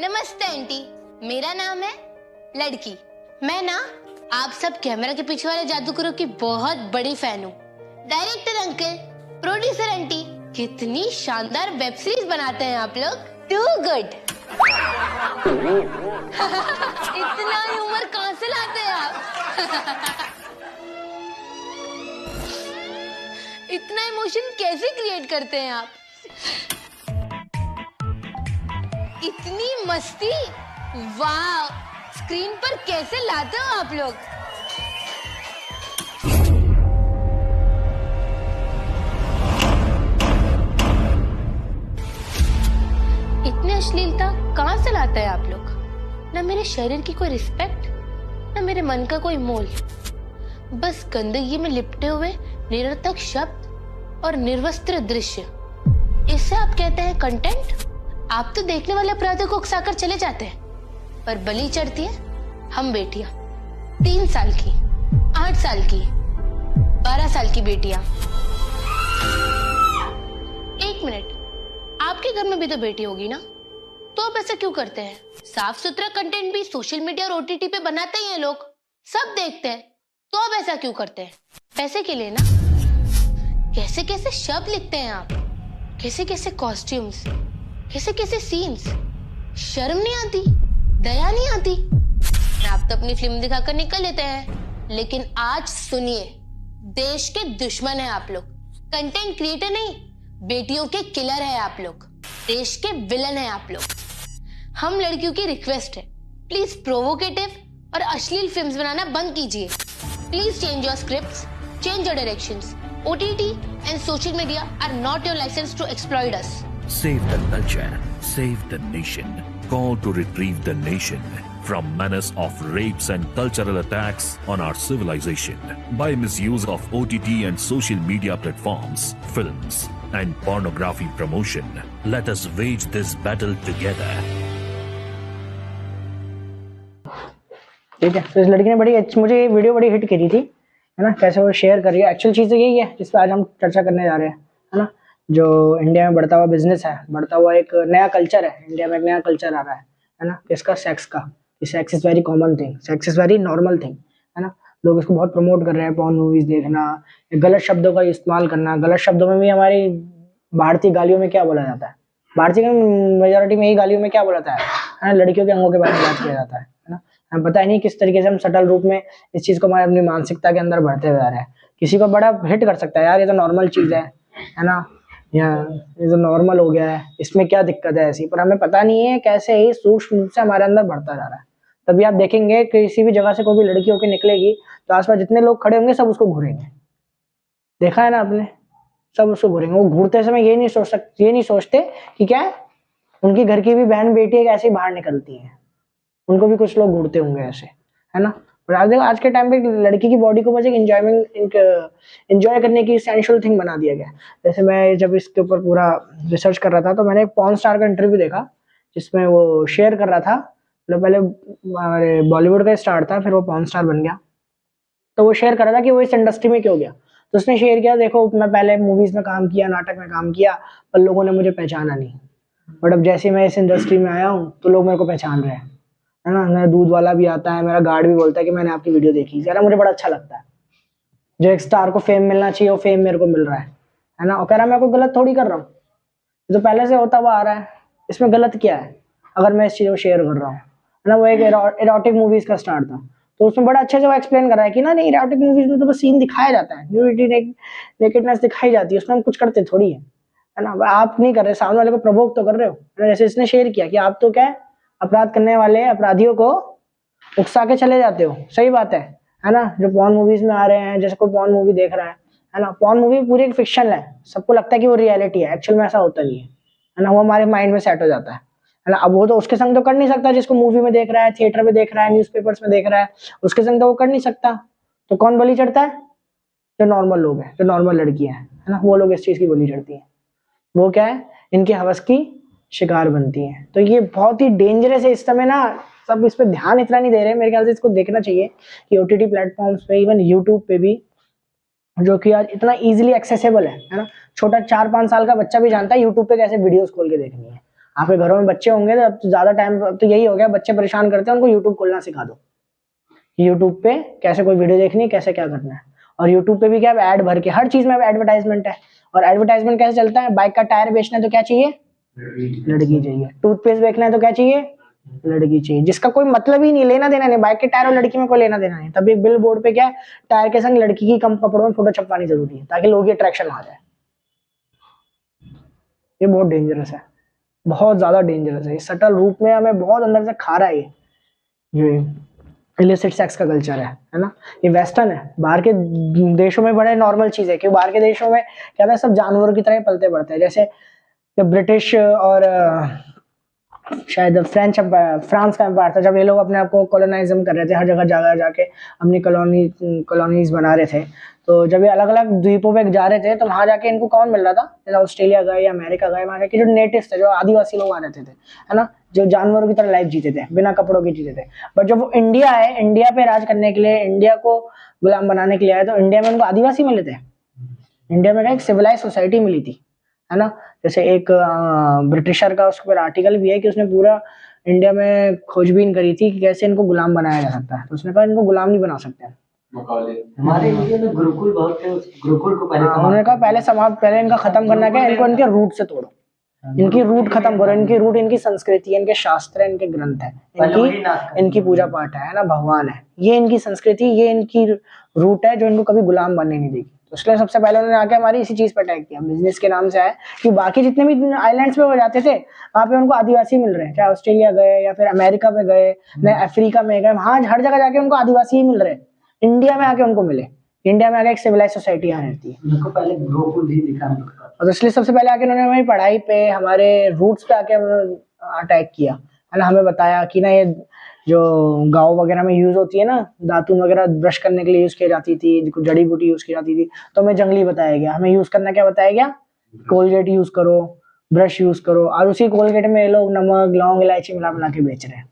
नमस्ते आंटी, मेरा नाम है लड़की। मैं ना आप सब कैमरा के पीछे वाले जादूगरों की बहुत बड़ी फैन हूँ। डायरेक्टर अंकल, प्रोड्यूसर आंटी, कितनी शानदार वेब सीरीज बनाते हैं आप लोग, टू गुड। इतना ह्यूमर कहाँ से लाते हैं आप? इतना इमोशन कैसे क्रिएट करते हैं आप? इतनी मस्ती, वाह, स्क्रीन पर कैसे लाते हो आप लोग? इतनी अश्लीलता कहां से लाते हैं आप लोग? ना मेरे शरीर की कोई रिस्पेक्ट, ना मेरे मन का कोई मोल, बस गंदगी में लिपटे हुए निरर्थक शब्द और निर्वस्त्र दृश्य। इससे आप कहते हैं कंटेंट? आप तो देखने वाले अपराधियों को उकसाकर चले जाते हैं, पर बलि चढ़ती है हम बेटियां, 3 साल की, 8 साल की, 12 साल की बेटियां। एक मिनट, आपके घर में भी तो बेटी होगी ना, तो आप ऐसा क्यों करते हैं? साफ सुथरा कंटेंट भी सोशल मीडिया और OTT पे बनाते ही हैं लोग, सब देखते हैं, तो आप ऐसा क्यों करते हैं? पैसे के लिए ना। कैसे कैसे शब्द लिखते हैं आप, कैसे कैसे कॉस्ट्यूम्स, कैसे कैसे सीन्स, शर्म नहीं आती, दया नहीं आती। आप तो अपनी फिल्म दिखाकर निकल लेते हैं, लेकिन आज सुनिए, देश के दुश्मन है आप लोग, कंटेंट क्रिएटर नहीं, बेटियों के किलर है आप लोग, देश के विलन है आप लोग। हम लड़कियों की रिक्वेस्ट है, प्लीज प्रोवोकेटिव और अश्लील फिल्म्स बनाना बंद कीजिए। Please change your scripts, change your directions. OTT and social media are not your license to exploit us. Save the culture, save the nation. Call to retrieve the nation from menace of rapes and cultural attacks on our civilization by misuse of OTT and social media platforms, films, and pornography promotion. Let us wage this battle together. ठीक है, तो इस लड़की ने मुझे ये video बड़ी hit करी थी, है ना। कैसे वो शेयर कर रही है, एक्चुअल चीज़ तो यही है जिस पर आज हम चर्चा करने जा रहे हैं, है ना। जो इंडिया में बढ़ता हुआ बिजनेस है, बढ़ता हुआ एक नया कल्चर है, इंडिया में एक नया कल्चर आ रहा है ना, किसका? सेक्स का। Sex is very common thing, sex is very normal thing, है ना। लोग इसको बहुत प्रमोट कर रहे हैं, पॉर्न मूवीज देखना, गलत शब्दों का इस्तेमाल करना। गलत शब्दों में भी हमारी भारतीय गालियों में क्या बोला जाता है, भारतीय मेजोरिटी में ही गालियों में क्या बोला जाता है ना, लड़कियों के अंगों के बारे में बात किया जाता है ना। हमें पता ही नहीं किस तरीके से हम सटल रूप में इस चीज को हमारे अपनी मानसिकता के अंदर बढ़ते हुए आ रहे हैं। किसी को बड़ा हिट कर सकता है, यार ये तो नॉर्मल चीज है ना, या ये तो नॉर्मल हो गया है, इसमें क्या दिक्कत है ऐसी। पर हमें पता नहीं है कैसे ही सूक्ष्म रूप से हमारे अंदर बढ़ता जा रहा है। तभी आप देखेंगे किसी भी जगह से कोई भी लड़की होकर निकलेगी तो आसपास जितने लोग खड़े होंगे सब उसको घूरेंगे, देखा है ना आपने, सब उसको घूरेंगे। वो घूरते समय ये नहीं सोचते कि क्या है, उनकी घर की भी बहन बेटी एक ऐसे ही बाहर निकलती है, उनको भी कुछ लोग घूरते होंगे ऐसे, है ना। और आप देखो आज के टाइम पे लड़की की बॉडी को बस एक एंजॉय करने की सेंसुअल थिंग बना दिया गया। जैसे मैं जब इसके ऊपर पूरा रिसर्च कर रहा था तो मैंने एक पॉर्न स्टार का इंटरव्यू देखा जिसमें वो शेयर कर रहा था, मतलब पहले हमारे बॉलीवुड का स्टार था, फिर वो पॉर्न स्टार बन गया। तो वो शेयर कर रहा था कि वो इस इंडस्ट्री में क्यों गया। तो उसने शेयर किया, देखो मैं पहले मूवीज में काम किया, नाटक में काम किया, पर लोगों ने मुझे पहचाना नहीं, बट अब जैसे मैं इस इंडस्ट्री में आया हूँ तो लोग मेरे को पहचान रहे हैं, है ना। मेरा दूध वाला भी आता है, मेरा गार्ड भी बोलता है कि मैंने आपकी वीडियो देखी, जरा मुझे बड़ा अच्छा लगता है। जो एक स्टार को फेम मिलना चाहिए वो फेम मेरे को मिल रहा है ना। और कह रहा मैं कोई गलत थोड़ी कर रहा हूँ, जो पहले से होता हुआ आ रहा है, इसमें गलत क्या है अगर मैं इस चीज को शेयर कर रहा हूँ, है ना। वो एक एरोटिक मूवीज का स्टार था, तो उसमें बड़ा अच्छे से वो एक्सप्लेन कर रहा है कि ना नहीं, एरोटिक मूवीज में तो बस सीन दिखाया जाता है, न्यूडिटी नेकेडनेस दिखाई जाती है, उसमें हम कुछ करते थोड़ी है ना। आप नहीं कर रहे, सामने वाले को प्रवोक तो कर रहे हो, जैसे इसने शेयर किया कि आप तो क्या है, अपराध करने वाले अपराधियों को उकसा के चले जाते हो। सही बात है ना। जो पॉर्न मूवीज में आ रहे हैं, जैसे कोई पॉर्न मूवी देख रहा है ना, पॉर्न मूवी पूरी एक फिक्शन है, सबको लगता है कि वो रियलिटी है, एक्चुअल में ऐसा होता नहीं है ना। वो हमारे माइंड में सेट हो जाता है ना। अब वो तो उसके संग तो कर नहीं सकता जिसको मूवी में देख रहा है, थिएटर में देख रहा है, न्यूज़पेपर्स में देख रहा है, उसके संग तो वो कर नहीं सकता। तो कौन बलि चढ़ता है, जो नॉर्मल लोग हैं, जो नॉर्मल लड़कियां हैं, है ना, वो लोग इस चीज की बलि चढ़ती है। वो क्या है, इनकी हवस की शिकार बनती है। तो ये बहुत ही डेंजरस है। इस समय ना सब इस पे ध्यान इतना नहीं दे रहे, मेरे ख्याल से इसको देखना चाहिए कि ओटीटी प्लेटफॉर्म्स पे, इवन यूट्यूब पे भी, जो कि आज इतना इजीली एक्सेसिबल है ना। छोटा 4-5 साल का बच्चा भी जानता है यूट्यूब पे कैसे वीडियोस खोल के देखनी है। आपके घरों में बच्चे होंगे तो अब ज्यादा टाइम तो यही हो गया, बच्चे परेशान करते हैं, उनको यूट्यूब खोलना सिखा दो, यूट्यूब पे कैसे कोई वीडियो देखनी है, कैसे क्या करना है। और यूट्यूब पे भी क्या ऐड भर के, हर चीज में एडवर्टाइजमेंट है। और एडवर्टाइजमेंट कैसे चलता है, बाइक का टायर बेचना है तो क्या चाहिए, लड़की चाहिए। टूथपेस्ट बेचना है तो क्या चाहिए, लड़की चाहिए, जिसका कोई मतलब ही नहीं, लेना देना नहीं, बाइक के टायर और लड़की में कोई लेना देना नहीं। तभी बिल बोर्ड पे क्या है, टायर के संग लड़की की कम कपड़ों में फोटो छपवानी जरूरी है ताकि लोगों की अट्रैक्शन आ जाए। ये बहुत डेंजरस है, बहुत ज्यादा डेंजरस है। ये सटल रूप में हमें बहुत अंदर से खा रहा है ये इलिसिट सेक्स का कल्चर है ना। ये वेस्टर्न है, बाहर के देशों में बड़े नॉर्मल चीज है, क्योंकि बाहर के देशों में क्या है, सब जानवरों की तरह पलते बढ़ते हैं। जैसे ब्रिटिश और शायद फ्रांस का एम्पायर था, जब ये लोग अपने आप को कॉलोनाइज्म कर रहे थे, हर जगह जाके अपनी कॉलोनीज बना रहे थे। तो जब ये अलग अलग द्वीपों पे जा रहे थे तो वहां जाके इनको कौन मिल रहा था, जैसे ऑस्ट्रेलिया गए या अमेरिका गए, वहां जाके जो नेटिव्स थे, जो आदिवासी लोग आ रहते थे, है ना, जो जानवरों की तरह लाइफ जीते थे, बिना कपड़ों के जीते थे। बट जब वो इंडिया आए, इंडिया पे राज करने के लिए, इंडिया को गुलाम बनाने के लिए आए, तो इंडिया में उनको आदिवासी मिले थे। इंडिया में एक सिविलाइज सोसाइटी मिली थी, है ना। जैसे एक ब्रिटिशर का उसके ऊपर आर्टिकल भी है कि उसने पूरा इंडिया में खोजबीन करी थी कि कैसे इनको गुलाम बनाया जा सकता है। तो उसने कहा इनको गुलाम नहीं बना सकते। हमारे इंडिया में गुरुकुल बहुत थे, गुरुकुल को पहले उन्होंने कहा पहले इनका खत्म करना क्या, इनको इनके रूट से तोड़ो, इनकी रूट खत्म करो। इनकी रूट इनकी संस्कृति है, इनके शास्त्र है, इनके ग्रंथ है, इनकी पूजा पाठ है ना, भगवान है, ये इनकी संस्कृति, ये इनकी रूट है जो इनको कभी गुलाम बनने नहीं देगी। तो इसलिए सबसे पहले उन्होंने आके हमारी इसी चीज पर अटैक किया, बिजनेस के नाम से आया कि बाकी जितने भी आइलैंड्स पे वो जाते थे वहां पे उनको आदिवासी मिल रहे हैं, चाहे ऑस्ट्रेलिया गए या फिर अमेरिका में गए, अफ्रीका में गए, वहां हर जगह जाके उनको आदिवासी ही मिल रहे हैं। इंडिया में आके उनको मिले, इंडिया में आके एक सिविलाइज सोसाइटी यहाँ रहती है, उनको पहले गुरुकुल ही दिखाना पड़ता। और इसलिए सबसे पहले आके उन्होंने हमारी पढ़ाई पे, हमारे रूट्स पे आके अटैक किया, है ना। हमें बताया कि ना ये जो गाँव वगैरह में यूज होती है ना, दातुन वगैरह ब्रश करने के लिए यूज की जाती थी, जड़ी बूटी यूज की जाती थी, तो हमें जंगली बताया गया, हमें यूज करना क्या बताया गया, कोलगेट यूज करो, ब्रश यूज करो। और उसी कोलगेट में ये लोग नमक, लौंग, इलायची मिला के बेच रहे हैं।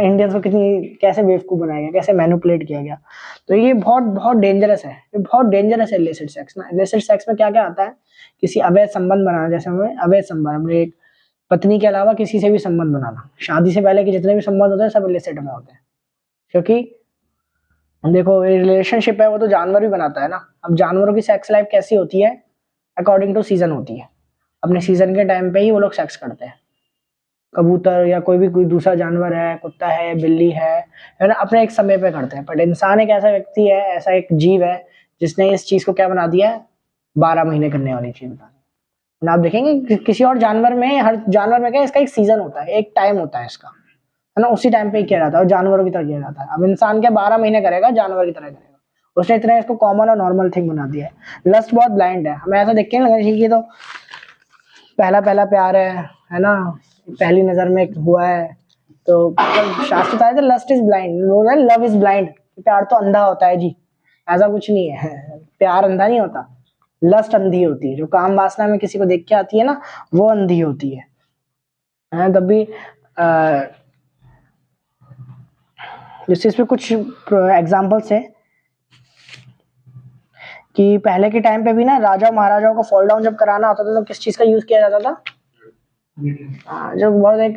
इंडिया को कितनी कैसे बेवकूफ बनाया गया, कैसे मैनिपुलेट किया गया। तो ये बहुत बहुत डेंजरस है, ये बहुत डेंजरस है इलिसिट सेक्स ना। इलिसिट सेक्स में क्या क्या आता है, किसी अवैध संबंध बनाना, जैसे हमें अवैध संबंध, हमने एक पत्नी के अलावा किसी से भी संबंध बनाना, शादी से पहले के जितने भी संबंध होते हैं सब इलिसिट में होते हैं, क्योंकि देखो रिलेशनशिप है वो तो जानवर भी बनाता है ना। अब जानवरों की सेक्स लाइफ कैसी होती है, अकॉर्डिंग टू सीजन होती है। अपने सीजन के टाइम पे ही वो लोग सेक्स करते हैं। कबूतर या कोई दूसरा जानवर है, कुत्ता है, बिल्ली है ना, अपने एक समय पे करते हैं। बट इंसान एक ऐसा व्यक्ति है, ऐसा एक जीव है जिसने इस चीज को क्या बना दिया है, 12 महीने करने वाली चीज बना दी। आप देखेंगे किसी और जानवर में, हर जानवर में क्या इसका एक सीजन होता है, एक टाइम होता है इसका, है ना, उसी टाइम पे ही किया जाता है और जानवरों की तरह किया जाता है। अब इंसान क्या 12 महीने करेगा, जानवर की तरह करेगा। उसने इतना इसको कॉमन और नॉर्मल थिंग बना दिया है। लस्ट बहुत ब्लाइंड है, हमें ऐसा देख के नहीं लगना चाहिए कि तो पहला पहला प्यार है ना, पहली नजर में हुआ है। तो शास्त्र बताया था lust is blind, love is blind, प्यार तो अंधा होता है जी, ऐसा कुछ नहीं है। प्यार अंधा नहीं होता, लस्ट अंधी होती है। जो काम वासना में किसी को देख के आती है ना, वो अंधी होती है। तब भी इस चीज पे कुछ एग्जाम्पल्स है कि पहले के टाइम पे भी ना राजा महाराजाओं को फॉल डाउन जब कराना होता था तो किस चीज का यूज किया जाता था? जब बहुत एक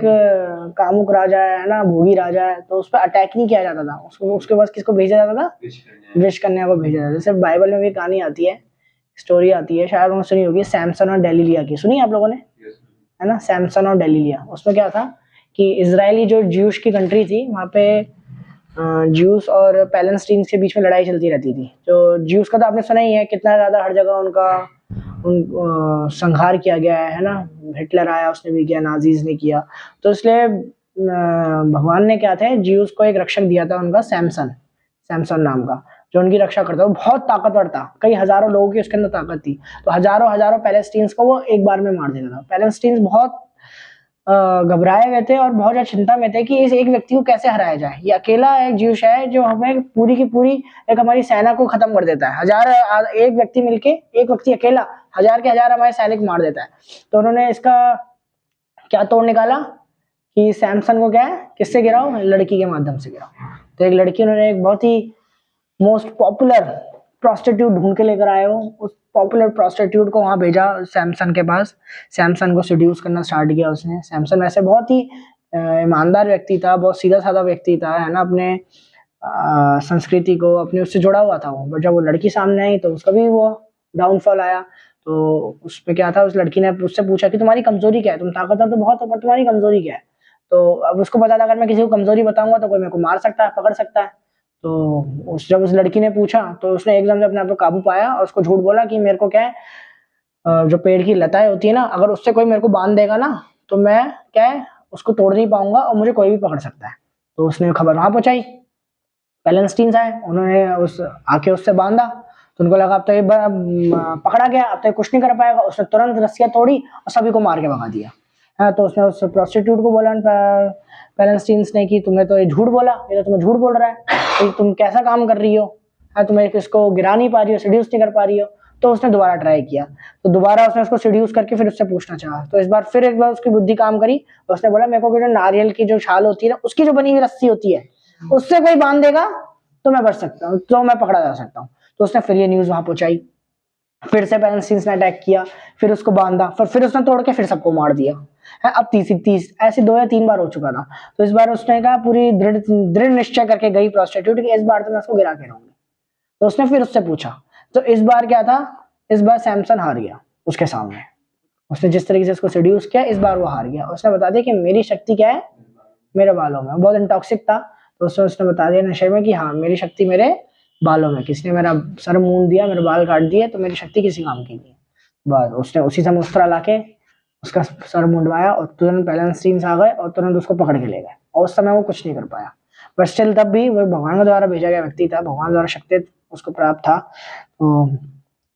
कामुक राजा है ना, भोगी राजा है, तो उस पर अटैक नहीं किया जाता था, उसके पास किसको भेजा जाता था? विश कन्या को भेजा जाता था। जैसे बाइबल में भी कहानी आती है, स्टोरी आती है, शायद उन्होंने सुनी होगी, सैमसन और डेलीलिया की। सुनी आप लोगों ने, है ना, सैमसन और डेलीलिया। उसमें क्या था कि इजरायली जो ज्यूश की कंट्री थी, वहाँ पे ज्यूस और पैलेस्टीन के बीच में लड़ाई चलती रहती थी। जो ज्यूस का तो आपने सुना ही है, कितना ज्यादा हर जगह उनका संहार किया गया है ना। हिटलर आया, उसने भी किया, नाजीज ने किया। तो इसलिए भगवान ने क्या थे, ज्यूस को एक रक्षक दिया था उनका, सैमसन नाम का, जो उनकी रक्षा करता। वो बहुत ताकतवर था, कई हजारों लोगों की उसके अंदर ताकत थी। तो हजारों पैलेस्टीन्स को वो एक बार में मार देता था। पैलेस्टीन्स बहुत घबराए गए थे और बहुत ज्यादा चिंता में थे कि इस एक व्यक्ति को कैसे हराया जाए। ये अकेला एक ज्यूश है जो हमें पूरी की पूरी एक हमारी सेना को खत्म कर देता है। एक व्यक्ति मिलके, एक व्यक्ति अकेला हजार के हजार हमारे सैनिक मार देता है। तो उन्होंने इसका क्या तोड़ निकाला कि सैमसन को क्या है, किससे गिराओ, लड़की के माध्यम से गिराओ। तो एक लड़की, उन्होंने एक बहुत ही मोस्ट पॉपुलर प्रोस्टिट्यूट ढूंढ के लेकर आए हो। उस पॉपुलर प्रोस्टिट्यूट को वहां भेजा सैमसन के पास। सैमसन को सेड्यूस करना स्टार्ट किया उसने। सैमसन वैसे बहुत ही ईमानदार व्यक्ति था, बहुत सीधा साधा व्यक्ति था, है ना, अपने संस्कृति को, अपने उससे जुड़ा हुआ था वो। बट जब वो लड़की सामने आई तो उसका भी वो डाउनफॉल आया। तो उसमें क्या था, उस लड़की ने उससे पूछा कि तुम्हारी कमजोरी क्या है, तुम ताकतवर तो बहुत हो पर तुम्हारी कमजोरी क्या है। तो अब उसको पता था अगर मैं किसी को कमजोरी बताऊंगा तो कोई मेरे को मार सकता है, पकड़ सकता है। तो जब उस लड़की ने पूछा तो उसने एकदम से अपने आप को काबू पाया और उसको झूठ बोला कि मेरे को क्या है, जो पेड़ की लताएं होती है ना, अगर उससे कोई मेरे को बांध देगा ना तो मैं क्या है उसको तोड़ नहीं पाऊंगा और मुझे कोई भी पकड़ सकता है। तो उसने खबर वहां पहुंचाई, पैलेस्टीन आए, उन्होंने आके उससे बांधा। तो उनको लगा अब तो ये पकड़ा गया, अब तो ये कुछ नहीं कर पाएगा। उसने तुरंत रस्सियां तोड़ी और सभी को मार के भगा दिया। हाँ, तो उसने उस प्रोस्टिट्यूट को बोला पैलेस्टीन्स ने कि तुमने तो ये झूठ बोला, ये तो तुम्हें झूठ बोल रहा है, तो तुम कैसा काम कर रही हो, हाँ, तुम्हें इसको गिरा नहीं पा रही हो, सीड्यूस नहीं कर पा रही हो। तो उसने दोबारा ट्राई किया, तो दोबारा उसने उसको सीड्यूस करके फिर उससे पूछना चाहा। तो इस बार फिर एक बार उसकी बुद्धि काम करी। उसने बोला मेरे को जो नारियल की जो छाल होती है ना, उसकी जो बनी हुई रस्सी होती है, उससे कोई बांध देगा तो मैं बच सकता हूँ, तो मैं पकड़ा जा सकता हूँ। तो उसने फिर ये न्यूज वहां पहुंचाई। फिर से पैलेस्टीन्स ने अटैक किया, फिर उसको बांधा, फिर उसने तोड़ के फिर सबको मार दिया है। अब तीस ऐसे 2 या 3 बार हो चुका था। तो इस बार उसने कहा, पूरी दृढ़ निश्चय करके गई प्रोस्टिट्यूट कि इस बार तो मैं उसको गिरा के रहूंगी। तो उसने फिर उससे पूछा। तो इस बार क्या था, इस बार सैमसन हार गया उसके सामने। उसने जिस तरीके से उसको सेड्यूस किया, इस बार वो हार गया। उसने बता दिया कि मेरी शक्ति क्या है, मेरे बालों में। बहुत इंटॉक्सिक था, तो उसने बता दिया नशे में कि हाँ, मेरी शक्ति मेरे बालों में। किसी ने मेरा सर मूंद दिया, मेरे बाल काट दिए, तो मेरी शक्ति किसी काम की नहीं। बस उसने उसी समय उस्तरा लाके उसका सर मुंडवाया और तुरंत पैलेस्टीन्स आ गए और तुरंत उसको पकड़ के ले गए। और उस समय वो कुछ नहीं कर पाया, बट स्टिल तब भी वो भगवान के द्वारा भेजा गया व्यक्ति था, भगवान द्वारा शक्ति उसको प्राप्त था। तो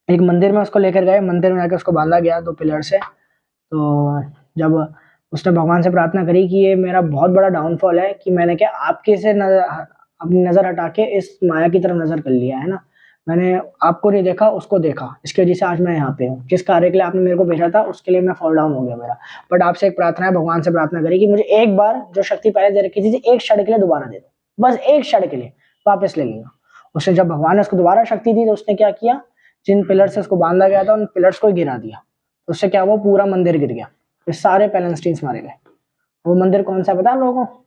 एक मंदिर में उसको लेकर गए, मंदिर में जाकर उसको बांधा गया 2 पिलर से। तो जब उसने भगवान से प्रार्थना करी कि ये मेरा बहुत बड़ा डाउनफॉल है कि मैंने क्या आपके से अपनी नजर हटा के इस माया की तरफ नजर कर लिया है ना, मैंने आपको नहीं देखा, उसको देखा, इसकी वजह से आज मैं यहाँ पे हूँ। जिस कार्य के लिए आपने मेरे को भेजा था उसके लिए मैं फॉल डाउन हो गया मेरा। बट आपसे एक प्रार्थना है, भगवान से प्रार्थना करी कि मुझे एक बार जो शक्ति पहले दे रखी थी, एक क्षण के लिए दोबारा दे दो, बस एक क्षण के लिए वापस ले लेगा। उसने जब भगवान ने उसको दोबारा शक्ति दी तो उसने क्या किया, जिन पिलर से उसको बांधा गया था उन पिलर्स को गिरा दिया। तो उससे क्या हुआ, पूरा मंदिर गिर गया, फिर सारे पैलेस्टीन्स मारे गए। वो मंदिर कौन सा पता है लोगों को?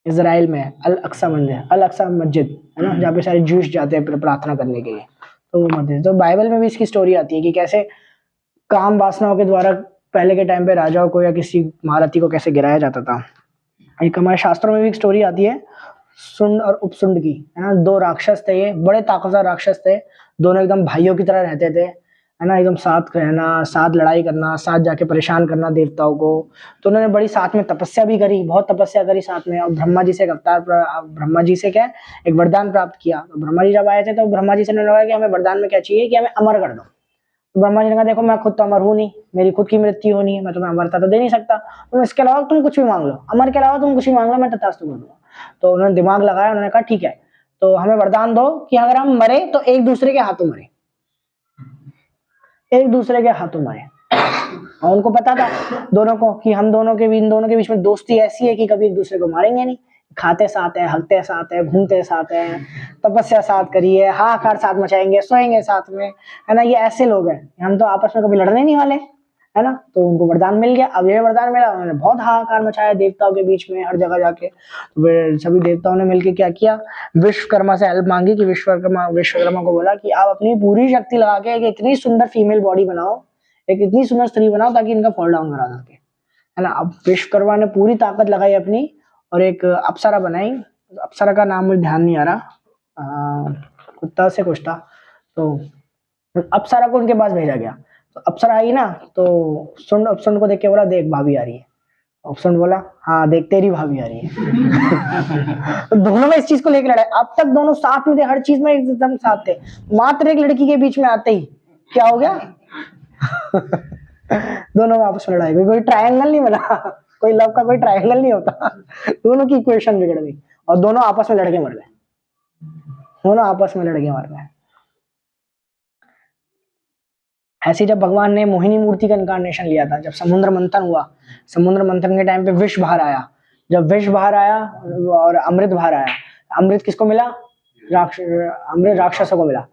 इजराइल में अल अक्सा मंदिर, अल अक्सा मस्जिद है ना, जहाँ पे सारे जूश जाते हैं प्रार्थना करने के लिए, तो वो मंदिर। तो बाइबल में भी इसकी स्टोरी आती है कि कैसे काम वासनाओं के द्वारा पहले के टाइम पे राजाओं को या किसी महारथी को कैसे गिराया जाता था। एक हमारे शास्त्रों में भी एक स्टोरी आती है सुंड और उपसुंड की, है ना। दो राक्षस थे, ये बड़े ताकतवर राक्षस थे, दोनों एकदम भाइयों की तरह रहते थे, है ना, एकदम साथ रहना, साथ लड़ाई करना, साथ जाके परेशान करना देवताओं को। तो उन्होंने बड़ी साथ में तपस्या भी करी, बहुत तपस्या करी साथ में, और ब्रह्मा जी से एक अवतार, ब्रह्मा जी से क्या है, एक वरदान प्राप्त किया। तो ब्रह्मा जी जब आए थे तो ब्रह्मा जी से उन्होंने कहा कि हमें वरदान में क्या चाहिए कि हमें अमर कर दो। तो ब्रह्मा जी ने कहा देखो मैं खुद तो अमर हूँ नहीं, मेरी खुद की मृत्यु होनी है, मैं तुम्हें अमरता तो दे नहीं सकता, तुम इसके अलावा तुम कुछ भी मांग लो, अमर के अलावा तुम कुछ भी मांग लो, मैं तथास्तु कर दूंगा। तो उन्होंने दिमाग लगाया, उन्होंने कहा ठीक है, तो हमें वरदान दो कि अगर हम मरे तो एक दूसरे के हाथों मरे, एक दूसरे के हाथों मरे। और उनको पता था दोनों को कि हम दोनों के इन दोनों के बीच में दोस्ती ऐसी है कि कभी एक दूसरे को मारेंगे नहीं, खाते साथ है, हगते साथ है, घूमते साथ है, तपस्या साथ करिए, हाहाकार साथ मचाएंगे, सोएंगे साथ में, है ना। ये ऐसे लोग हैं, हम तो आपस में कभी लड़ने नहीं वाले, है ना। तो उनको वरदान मिल गया। अब ये वरदान मिला, उन्होंने बहुत हाहाकार मचाया देवताओं के बीच में, हर जगह जाके। तो सभी देवताओं ने मिलकर क्या किया, विश्वकर्मा से हेल्प मांगी कि विश्वकर्मा को बोला कि आप अपनी पूरी शक्ति लगा के एक इतनी सुंदर फीमेल बॉडी बनाओ, एक इतनी सुंदर स्त्री बनाओ ताकि इनका फॉल डाउन करा सके, है ना। अब विश्वकर्मा ने पूरी ताकत लगाई अपनी और एक अप्सरा बनाई। अप्सरा का नाम मुझे ध्यान नहीं आ रहा, कुत्ता से कुछ था। तो अप्सरा को उनके पास भेजा गया। तो अप्सरा आई ना, तो उपसुंड को देख के बोला देख भाभी आ रही है। उपसुंड बोला हाँ देख तेरी भाभी आ रही है। तो दोनों में इस चीज को लेकर लड़ाई। अब तक दोनों साथ में थे, हर चीज में एकदम साथ थे, मात्र एक लड़की के बीच में आते ही क्या हो गया। दोनों में आपस में लड़ाई, कोई ट्रायंगल नहीं बना, कोई लव का कोई ट्रायंगल नहीं होता। दोनों की इक्वेशन बिगड़ गई और दोनों आपस में लड़के मर गए, दोनों आपस में लड़के मर गए। ऐसे जब भगवान ने मोहिनी मूर्ति का इनकारनेशन लिया था, जब समुद्र मंथन हुआ, समुद्र मंथन के टाइम पे विष बाहर आया, जब विष बाहर आया और अमृत बाहर आया, अमृत किसको मिला, अमृत राक्षसों को मिला।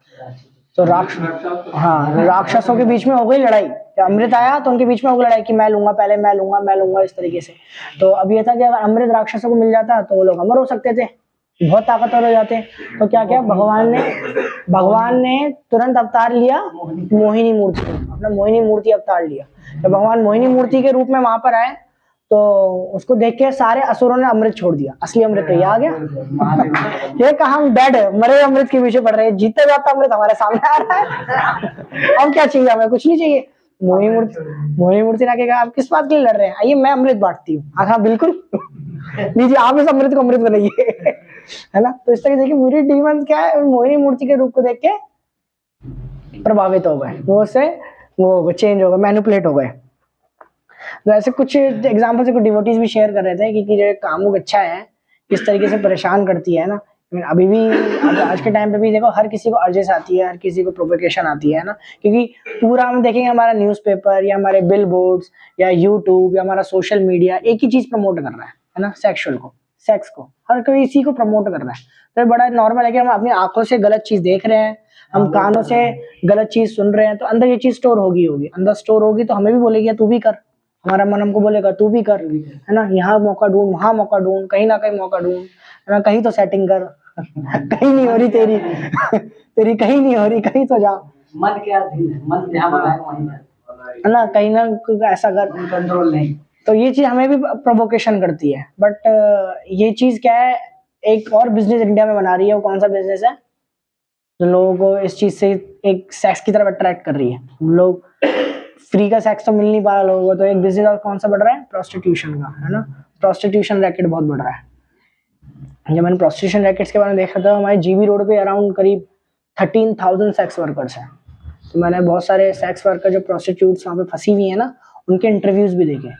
तो राक्षसों के बीच में हो गई लड़ाई। जब अमृत आया तो उनके बीच में हो गई लड़ाई कि मैं लूंगा पहले, मैं लूंगा, मैं लूंगा, इस तरीके से। तो अब ये था कि अगर अमृत राक्षसों को मिल जाता तो वो लोग अमर हो सकते थे, बहुत ताकतवर हो जाते। तो क्या किया भगवान ने तुरंत अवतार लिया मोहिनी मूर्ति, अपना मोहिनी मूर्ति अवतार लिया। जब भगवान मोहिनी मूर्ति के रूप में वहां पर आए तो उसको देख के सारे असुरों ने अमृत छोड़ दिया। असली अमृत तो ये आ गया। ये कहा हम डेड मरे अमृत के पीछे पड़ रहे हैं, जीते जाता अमृत हमारे सामने आ रहा है। अब क्या चाहिए हमें, कुछ नहीं चाहिए। मोहिनी मूर्ति ने कहा आप किस बात के लिए लड़ रहे हैं, आइए मैं अमृत बांटती हूँ। हाँ बिल्कुल लीजिए आप इस अमृत को अमृत बनाइए, है ना। तो इस तरह देखिए पूरी डीमन क्या है, मोहिनी मूर्ति के रूप को देख के प्रभावित हो गए, वो चेंज हो गए, मैनिपुलेट हो गए। तो ऐसे कुछ एग्जाम्पल से कुछ डिवोटीज भी शेयर कर रहे थे कि जो कामुक अच्छा है किस तरीके से परेशान करती है ना। अभी भी आज के टाइम पे भी देखो हर किसी को अर्जेस आती है, हर किसी को प्रोवोकेशन आती है ना, क्योंकि पूरा हम देखेंगे हमारा न्यूज़पेपर या हमारे बिल बोर्ड्स या यूट्यूब या हमारा सोशल मीडिया एक ही चीज प्रमोट कर रहा है ना, सेक्स को हर कोई इसी को प्रमोट कर रहा है। तो बड़ा नॉर्मल है कि हम अपनी आंखों से गलत चीज देख रहे हैं, हम कानों से गलत चीज सुन रहे हैं, तो अंदर ये चीज स्टोर होगी अंदर स्टोर होगी तो हमें भी बोलेगी तू भी कर, हमारा मन हमको बोलेगा तू भी कर, है ना। यहाँ मौका ढूंढ, वहां मौका ढूंढ, कहीं ना कहीं मौका ढूंढ, है ना। कहीं तो सेटिंग कर, कहीं नहीं हो रही तेरी कहीं नहीं हो रही, कहीं तो जा। मन क्या अधीन है, मन जहाँ बनाए वहीं है ना, कहीं ना ऐसा कर, कंट्रोल नहीं। तो ये चीज हमें भी प्रोवोकेशन करती है। बट ये चीज क्या है, एक और बिजनेस इंडिया में बना रही है। वो कौन सा बिजनेस है जो लोगों को इस चीज से एक सेक्स की तरफ अट्रैक्ट कर रही है। लोग फ्री का सेक्स तो मिल नहीं पा रहा लोगों को, तो एक बिजनेस और कौन सा बढ़ रहा है, प्रोस्टिट्यूशन का, है ना। प्रोस्टिट्यूशन रैकेट बहुत बढ़ रहा है। जब मैंने प्रोस्टिट्यूशन रैकेट्स के बारे में देखा था, हमारे जीबी रोड पे अराउंड करीब 13,000 सेक्स वर्कर्स हैं। तो मैंने बहुत सारे सेक्स वर्कर जो प्रोस्टिट्यूट्स वहाँ पे फंसी हुई है ना, उनके इंटरव्यूज भी देखे।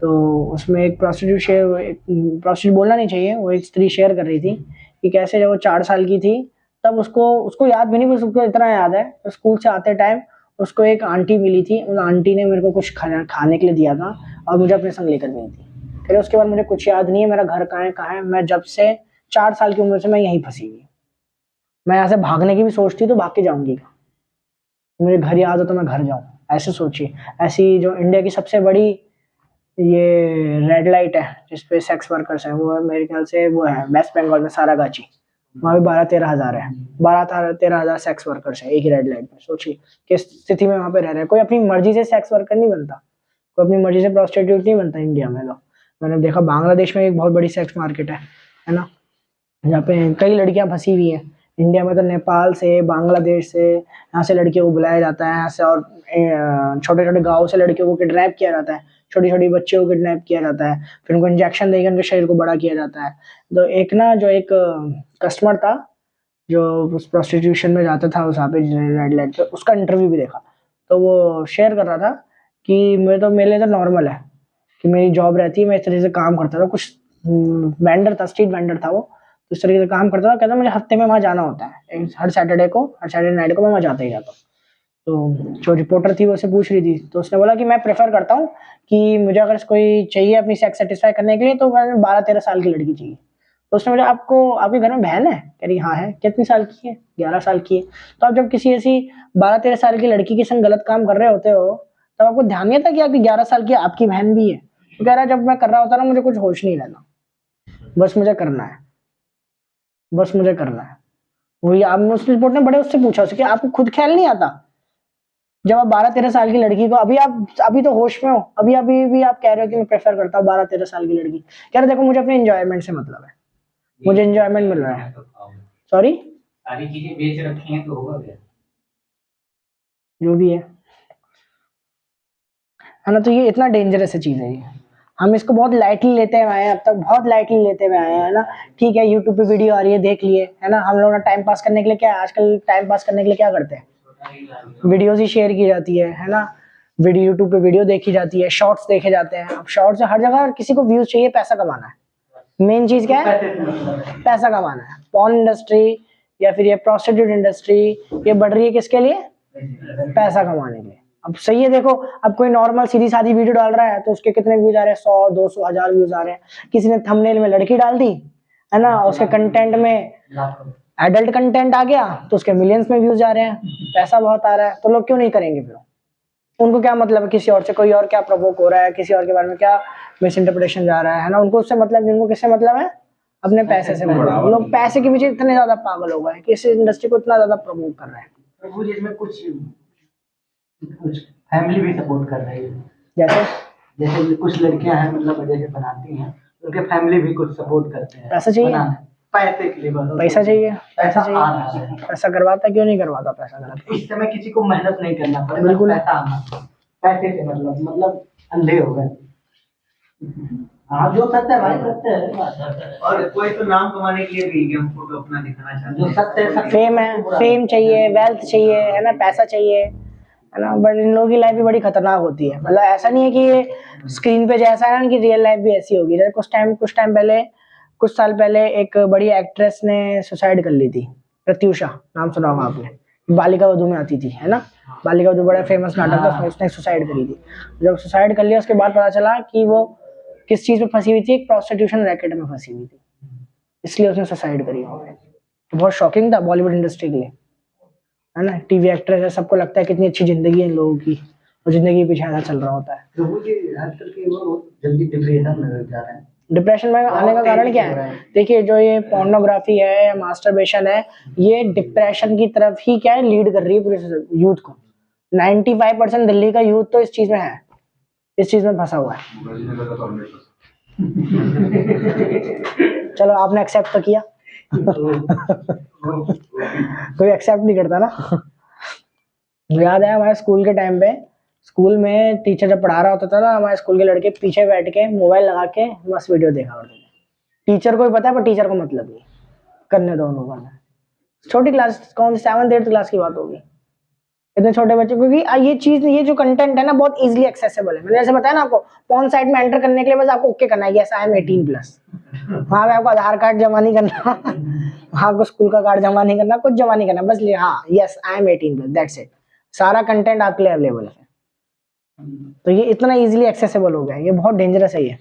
तो उसमें एक प्रोस्टिट्यूट बोलना नहीं चाहिए, वो एक स्त्री शेयर कर रही थी कि कैसे जब वो 4 साल की थी तब उसको याद भी नहीं, बस उसको इतना याद है तो स्कूल से आते टाइम उसको एक आंटी मिली थी। उन आंटी ने मेरे को कुछ खाने के लिए दिया था और मुझे अपने संग लेकर गई थी। फिर उसके बाद मुझे कुछ याद नहीं है, मेरा घर कहाँ है। मैं जब से 4 साल की उम्र से मैं यहीं फंसी हुई। मैं यहाँ से भागने की भी सोचती तो भाग के जाऊंगी, मुझे घर याद हो तो मैं घर जाऊँ, ऐसे सोचिए। ऐसी जो इंडिया की सबसे बड़ी ये रेड लाइट है जिसपे सेक्स वर्कर्स हैं, वो है मेरे ख्याल से वो है वेस्ट बंगाल में सारागाची, वहाँ भी 12-13 हज़ार है, 12-13 हज़ार सेक्स वर्कर्स है एक ही रेड लाइट में। सोचिए किस स्थिति में वहाँ पे रह रहे हैं। कोई अपनी मर्जी से सेक्स वर्कर नहीं बनता, कोई अपनी मर्जी से प्रोस्टिट्यूट नहीं बनता इंडिया में। तो मैंने देखा बांग्लादेश में एक बहुत बड़ी सेक्स मार्केट है ना, जहाँ पे कई लड़कियाँ फंसी हुई हैं। इंडिया में तो नेपाल से, बांग्लादेश से, यहाँ से लड़कियों को बुलाया जाता है, यहाँ से और छोटे छोटे गाँव से लड़कियों को किडनैप किया जाता है, छोटी छोटी बच्चियों को किडनैप किया जाता है, फिर उनको इंजेक्शन देकर उनके शरीर को बड़ा किया जाता है। तो एक ना जो एक कस्टमर था जो उस प्रोस्टिट्यूशन में जाता था उस यहाँ पे रेड लाइट पे, उसका इंटरव्यू भी देखा, तो वो शेयर कर रहा था कि मेरे लिए तो नॉर्मल है कि मेरी जॉब रहती है, मैं इस तरह से काम करता था। कुछ वेंडर था, स्ट्रीट वेंडर था, वो इस तरीके से काम करता था। कहता मुझे हफ्ते में वहाँ जाना होता है, हर सैटरडे नाइट को मैं वहाँ जाता ही जाता हूँ। तो जो रिपोर्टर थी वो उसे पूछ रही थी, तो उसने बोला कि मैं प्रेफर करता हूँ कि मुझे अगर कोई चाहिए अपनी सेक्स सेटिस्फाई करने के लिए तो 12-13 साल की लड़की चाहिए। तो उसने मुझे आपके घर में बहन है? कह रही हाँ है। कितनी साल की है? 11 साल की है। तो आप जब किसी ऐसी 12-13 साल की लड़की के संग गलत काम कर रहे होते हो तब आपको ध्यान नहीं था कि आपकी 11 साल की आपकी बहन भी है? तो कह रहा है जब मैं कर रहा होता ना मुझे कुछ होश नहीं रहना, बस मुझे करना है, बस मुझे करना है। वही आपने उस रिपोर्ट ने बड़े उससे पूछा उससे कि आपको खुद ख्याल नहीं आता जब आप 12-13 साल की लड़की को अभी तो होश में हो, अभी भी आप कह रहे हो कि मैं प्रेफर करता हूँ 12-13 साल की लड़की। कह रहे देखो मुझे अपने एंजॉयमेंट से मतलब है, मुझे एंजॉयमेंट मिल रहा है। सॉरी, सारी चीजें बेच रखी हैं तो होगा क्या? जो भी है ना, तो ये इतना डेंजरस चीज है। ये हम इसको बहुत लाइटली लेते हुए आए हैं, अब तक बहुत लाइटली लेते हुए आए हैं, है ना। ठीक है, यूट्यूब पे वीडियो आ रही है, देख लिए, है ना। हम लोग ना टाइम पास करने के लिए क्या आजकल टाइम पास करने के लिए क्या करते हैं, वीडियोस ही शेयर की जाती है ना। वीडियो यूट्यूब पे वीडियो देखी जाती है, शॉर्ट्स देखे जाते हैं। अब शॉर्ट्स हर जगह किसी को व्यूज चाहिए, पैसा कमाना है। मेन चीज क्या है? पैसा कमाना है। पॉर्न इंडस्ट्री या फिर ये प्रोस्टिट्यूट इंडस्ट्री ये बढ़ रही है किसके लिए? पैसा कमाने के लिए। अब सही है, देखो अब कोई नॉर्मल सीधी सादी वीडियो डाल रहा है तो उसके कितने व्यूज आ रहे हैं? 100, 200, 1000 व्यूज आ रहे हैं। किसी ने थंबनेल में लड़की डाल दी, है ना, उसके कंटेंट में एडल्ट कंटेंट आ गया तो उसके मिलियंस में व्यूज आ रहे हैं, पैसा बहुत आ रहा है। तो लोग क्यों नहीं करेंगे फिर? उनको क्या मतलब है किसी और से, कोई और क्या प्रोवोक हो रहा है, किसी और के बारे में क्या मिस इंटरप्रिटेशन जा रहा है ना। उनको उससे मतलब, जिनको किससे मतलब है? अपने पैसे से मतलब। लोग पैसे के पीछे इतने ज्यादा पागल हो गए कि इस इंडस्ट्री को इतना ज्यादा प्रमोट कर रहे हैं। प्रभु जी इसमें कुछ फैमिली भी सपोर्ट कर रही है। जैसे कुछ लड़कियां हैं मतलब जैसे बनाती हैं, उनके फैमिली भी कुछ सपोर्ट करते हैं। पैसा चाहिए, पैसे के लिए पैसा चाहिए, पैसा चाहिए। पैसा करवाता क्यों नहीं करवाता? पैसा करवाता इस समय किसी को मेहनत नहीं करना पड़ेगा, बिल्कुल। पैसा आना, पैसे से मतलब अंधे हो गए। हाँ जो सत्य है भाई सत्य है। और कोई तो नाम कमाने के लिए भी हम फोटो अपना दिखाना चाहते हैं। जो सत्य है, फेम है, फेम चाहिए, वेल्थ चाहिए, है ना, पैसा चाहिए, है ना। बट इन लोगों की लाइफ भी बड़ी खतरनाक होती है। मतलब ऐसा नहीं है कि ये स्क्रीन पे जैसा है ना कि रियल लाइफ भी ऐसी होगी। जैसे कुछ साल पहले एक बड़ी एक्ट्रेस ने सुसाइड कर ली थी, प्रत्यूषा, नाम सुना होगा आपने। बालिका वधू में आती थी, है ना। बालिका वधू बड़ा फेमस नाटक था, उसने सुसाइड करी थी। जब सुसाइड कर लिया उसके बाद पता चला कि वो किस चीज में फंसी हुई थी, एक प्रोस्टिट्यूशन रैकेट में फंसी हुई थी, इसलिए उसने सुसाइड करी। तो बहुत शॉकिंग था बॉलीवुड इंडस्ट्री के लिए, है ना। टीवी एक्ट्रेस है, सबको लगता है कितनी अच्छी जिंदगी है इन लोगों की, और जिंदगी के पीछे ऐसा चल रहा होता है। प्रभु जी आजकल के वो जल्दी डिप्रेशन में जा रहे हैं। डिप्रेशन में आने का कारण क्या है? देखिए, जो ये पोर्नोग्राफी है या मास्टरबेशन है, ये डिप्रेशन की तरफ ही क्या है लीड कर रही है पूरे यूथ को। 95% दिल्ली का यूथ तो इस चीज में है, इस चीज में फंसा हुआ है। चलो आपने एक्सेप्ट तो किया। कोई एक्सेप्ट नहीं करता ना। याद है हमारे स्कूल के टाइम पे, स्कूल में टीचर जब पढ़ा रहा होता था ना, हमारे स्कूल के लड़के पीछे बैठ के मोबाइल लगा के मस्त वीडियो देखा करते थे। टीचर को भी पता है पर टीचर को मतलब नहीं, करने दो उनको करना। छोटी क्लास, कौन सी 7th 8th क्लास की बात होगी, इतने छोटे बच्चे, क्योंकि ये चीज, ये जो कंटेंट है ना बहुत इजीली एक्सेसिबल है। मैंने जैसे बताया ना आपको, पॉर्न साइट में एंटर करने के लिए बस आपको ओके करना है, यस आई एम 18+। वहाँ पे आपको आधार कार्ड जमा नहीं करना, वहाँ आपको स्कूल का कार्ड जमा नहीं करना, कुछ जमा नहीं करना, बस हाँ yes I am 18+, that's it. सारा कंटेंट आपके लिए अवेलेबल है। तो ये इतना इजीली एक्सेसिबल हो गया, ये बहुत डेंजरस है। ये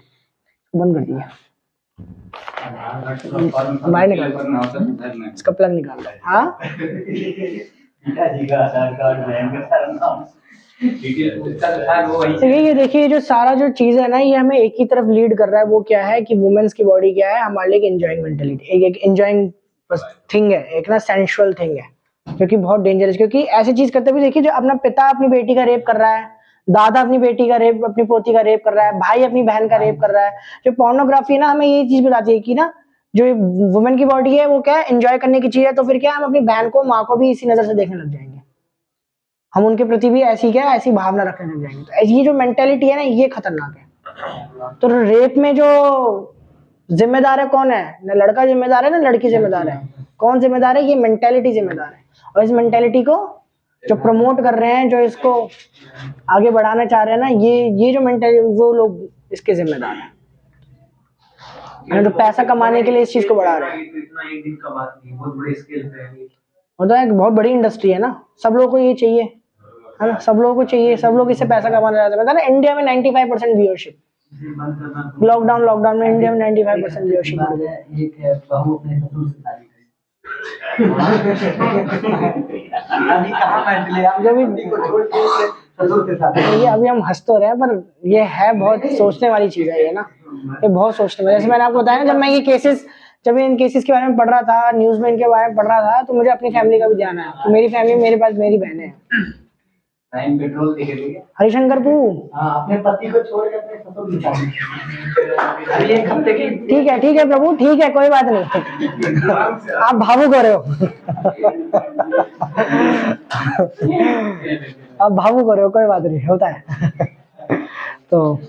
बंद कर दिया, बाहर निकाल, इसका प्लग निकाल रहा है। हाँ ठीक है उसका जो था वो वही तो ये देखिए जो सारा जो चीज है ना ये हमें एक ही तरफ लीड कर रहा है। वो क्या है कि वुमेन्स की बॉडी क्या है हमारे लिए, एक एंजॉइंग मेंटेलिटी, एक एंजॉइंग थिंग है, एक ना सेंसुअल थिंग है, जो कि बहुत डेंजरस। क्योंकि ऐसी चीज करते हुए देखिए, जो अपना पिता अपनी बेटी का रेप कर रहा है, दादा अपनी बेटी का रेप, अपनी पोती का रेप कर रहा है, भाई अपनी बहन का रेप कर रहा है। जो पोर्नोग्राफी है ना हमें ये चीज बताती है कि ना जो वुमेन की बॉडी है वो क्या है, एंजॉय करने की चीज है। तो फिर क्या हम अपनी बहन को, माँ को भी इसी नजर से देखने लग जाएंगे, हम उनके प्रति भी ऐसी क्या ऐसी भावना रखने लग जाएंगे। तो ये जो मेंटेलिटी है ना ये खतरनाक है। तो रेप में जो जिम्मेदार है कौन है, ना लड़का जिम्मेदार है ना लड़की जिम्मेदार है, कौन जिम्मेदार है, ये मेंटेलिटी जिम्मेदार है। और इस मेंटेलिटी को जो प्रमोट कर रहे हैं, जो इसको आगे बढ़ाना चाह रहे हैं ना, ये जो मेंटेलिटी, वो लोग इसके जिम्मेदार है, तो पैसा कमाने के लिए इस चीज को बढ़ा रहे हैं। तो इतना एक दिन का बात नहीं, बहुत बड़े स्केल पे है ये। वो तो एक बहुत बड़ी इंडस्ट्री है ना, सब लोगों को ये चाहिए है ना, सब लोगों को चाहिए, सब लोग इससे पैसा कमाना चाहते हैं। पता है ना इंडिया में 95% व्यूअरशिप, इसे बंद करना तो लॉकडाउन में इंडिया में 95% व्यूअरशिप बढ़ गया। एक है बहू अपने ससुर से शादी अभी कहाँ मेंटली आप जब पति को छोड़ के ससुर के साथ ये अभी हम हंस तो रहे हैं, पर ये है बहुत सोचने वाली चीज है ये ना, ये बहुत सोचने वाली। जैसे मैंने आपको बताया ना, जब मैं इन केसेस के बारे में पढ़ रहा था, न्यूज में इनके बारे में पढ़ रहा था, तो मुझे अपनी फैमिली का भी ध्यान आया कि मेरी फैमिली, मेरे पास मेरी बहनें हैं। टाइम पेट्रोल देखे थे हरिशंकर पू, हाँ अपने पति को छोड़ के अपने ससुर की शादी अभी एक हफ्ते की ठीक है प्रभु, ठीक है, कोई बात नहीं, आप भावुक हो रहे हो आप भावुक हो रहे हो, कोई बात नहीं, होता है तो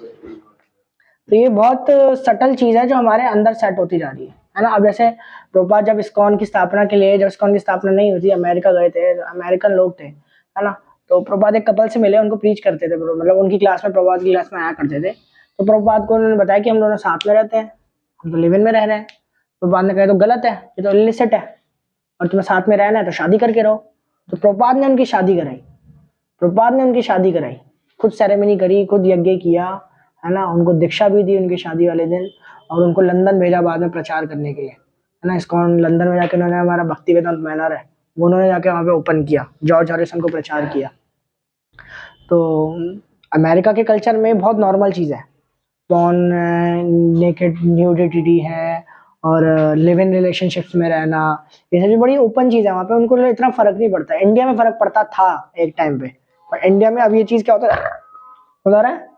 ये बहुत सटल चीज है जो हमारे अंदर सेट होती जा रही है ना। अब जैसे प्रभुपाद जब इस्कॉन की स्थापना के लिए, जब इस्कॉन की स्थापना नहीं हुई थी, अमेरिका गए थे, अमेरिकन लोग थे है ना, तो प्रभुपाद एक कपल से मिले, उनको प्रीच करते थे, मतलब उनकी क्लास में, प्रभुपाद की क्लास में आया करते थे। तो प्रभुपाद को उन्होंने बताया कि हम दोनों साथ में रहते हैं, हम तो लिव इन में रह रहे हैं। प्रभुपाद ने कहा तो गलत है, ये तो इलिसिट है, और तुम्हें साथ में रहना है तो शादी करके रहो। तो प्रभुपाद ने उनकी शादी कराई, खुद सेरेमनी करी, खुद यज्ञ किया है ना, उनको दीक्षा भी दी उनकी शादी वाले दिन, और उनको लंदन भेजा बाद में प्रचार करने के लिए है ना। इस्कॉन लंदन में जाके उन्होंने, हमारा भक्ति वेदांत मैनर है वो उन्होंने जाके वहाँ पे ओपन किया, जॉर्ज हॉरिसन को प्रचार किया। तो अमेरिका के कल्चर में बहुत नॉर्मल चीज़ है, पॉर्न, नेकेड न्यूडिटी है, और लिव इन रिलेशनशिप्स में रहना, ये सब बड़ी ओपन चीज़ है वहाँ पे, उनको इतना फर्क नहीं पड़ता। इंडिया में फर्क पड़ता था एक टाइम पे, पर इंडिया में अब ये चीज़ क्या होता है,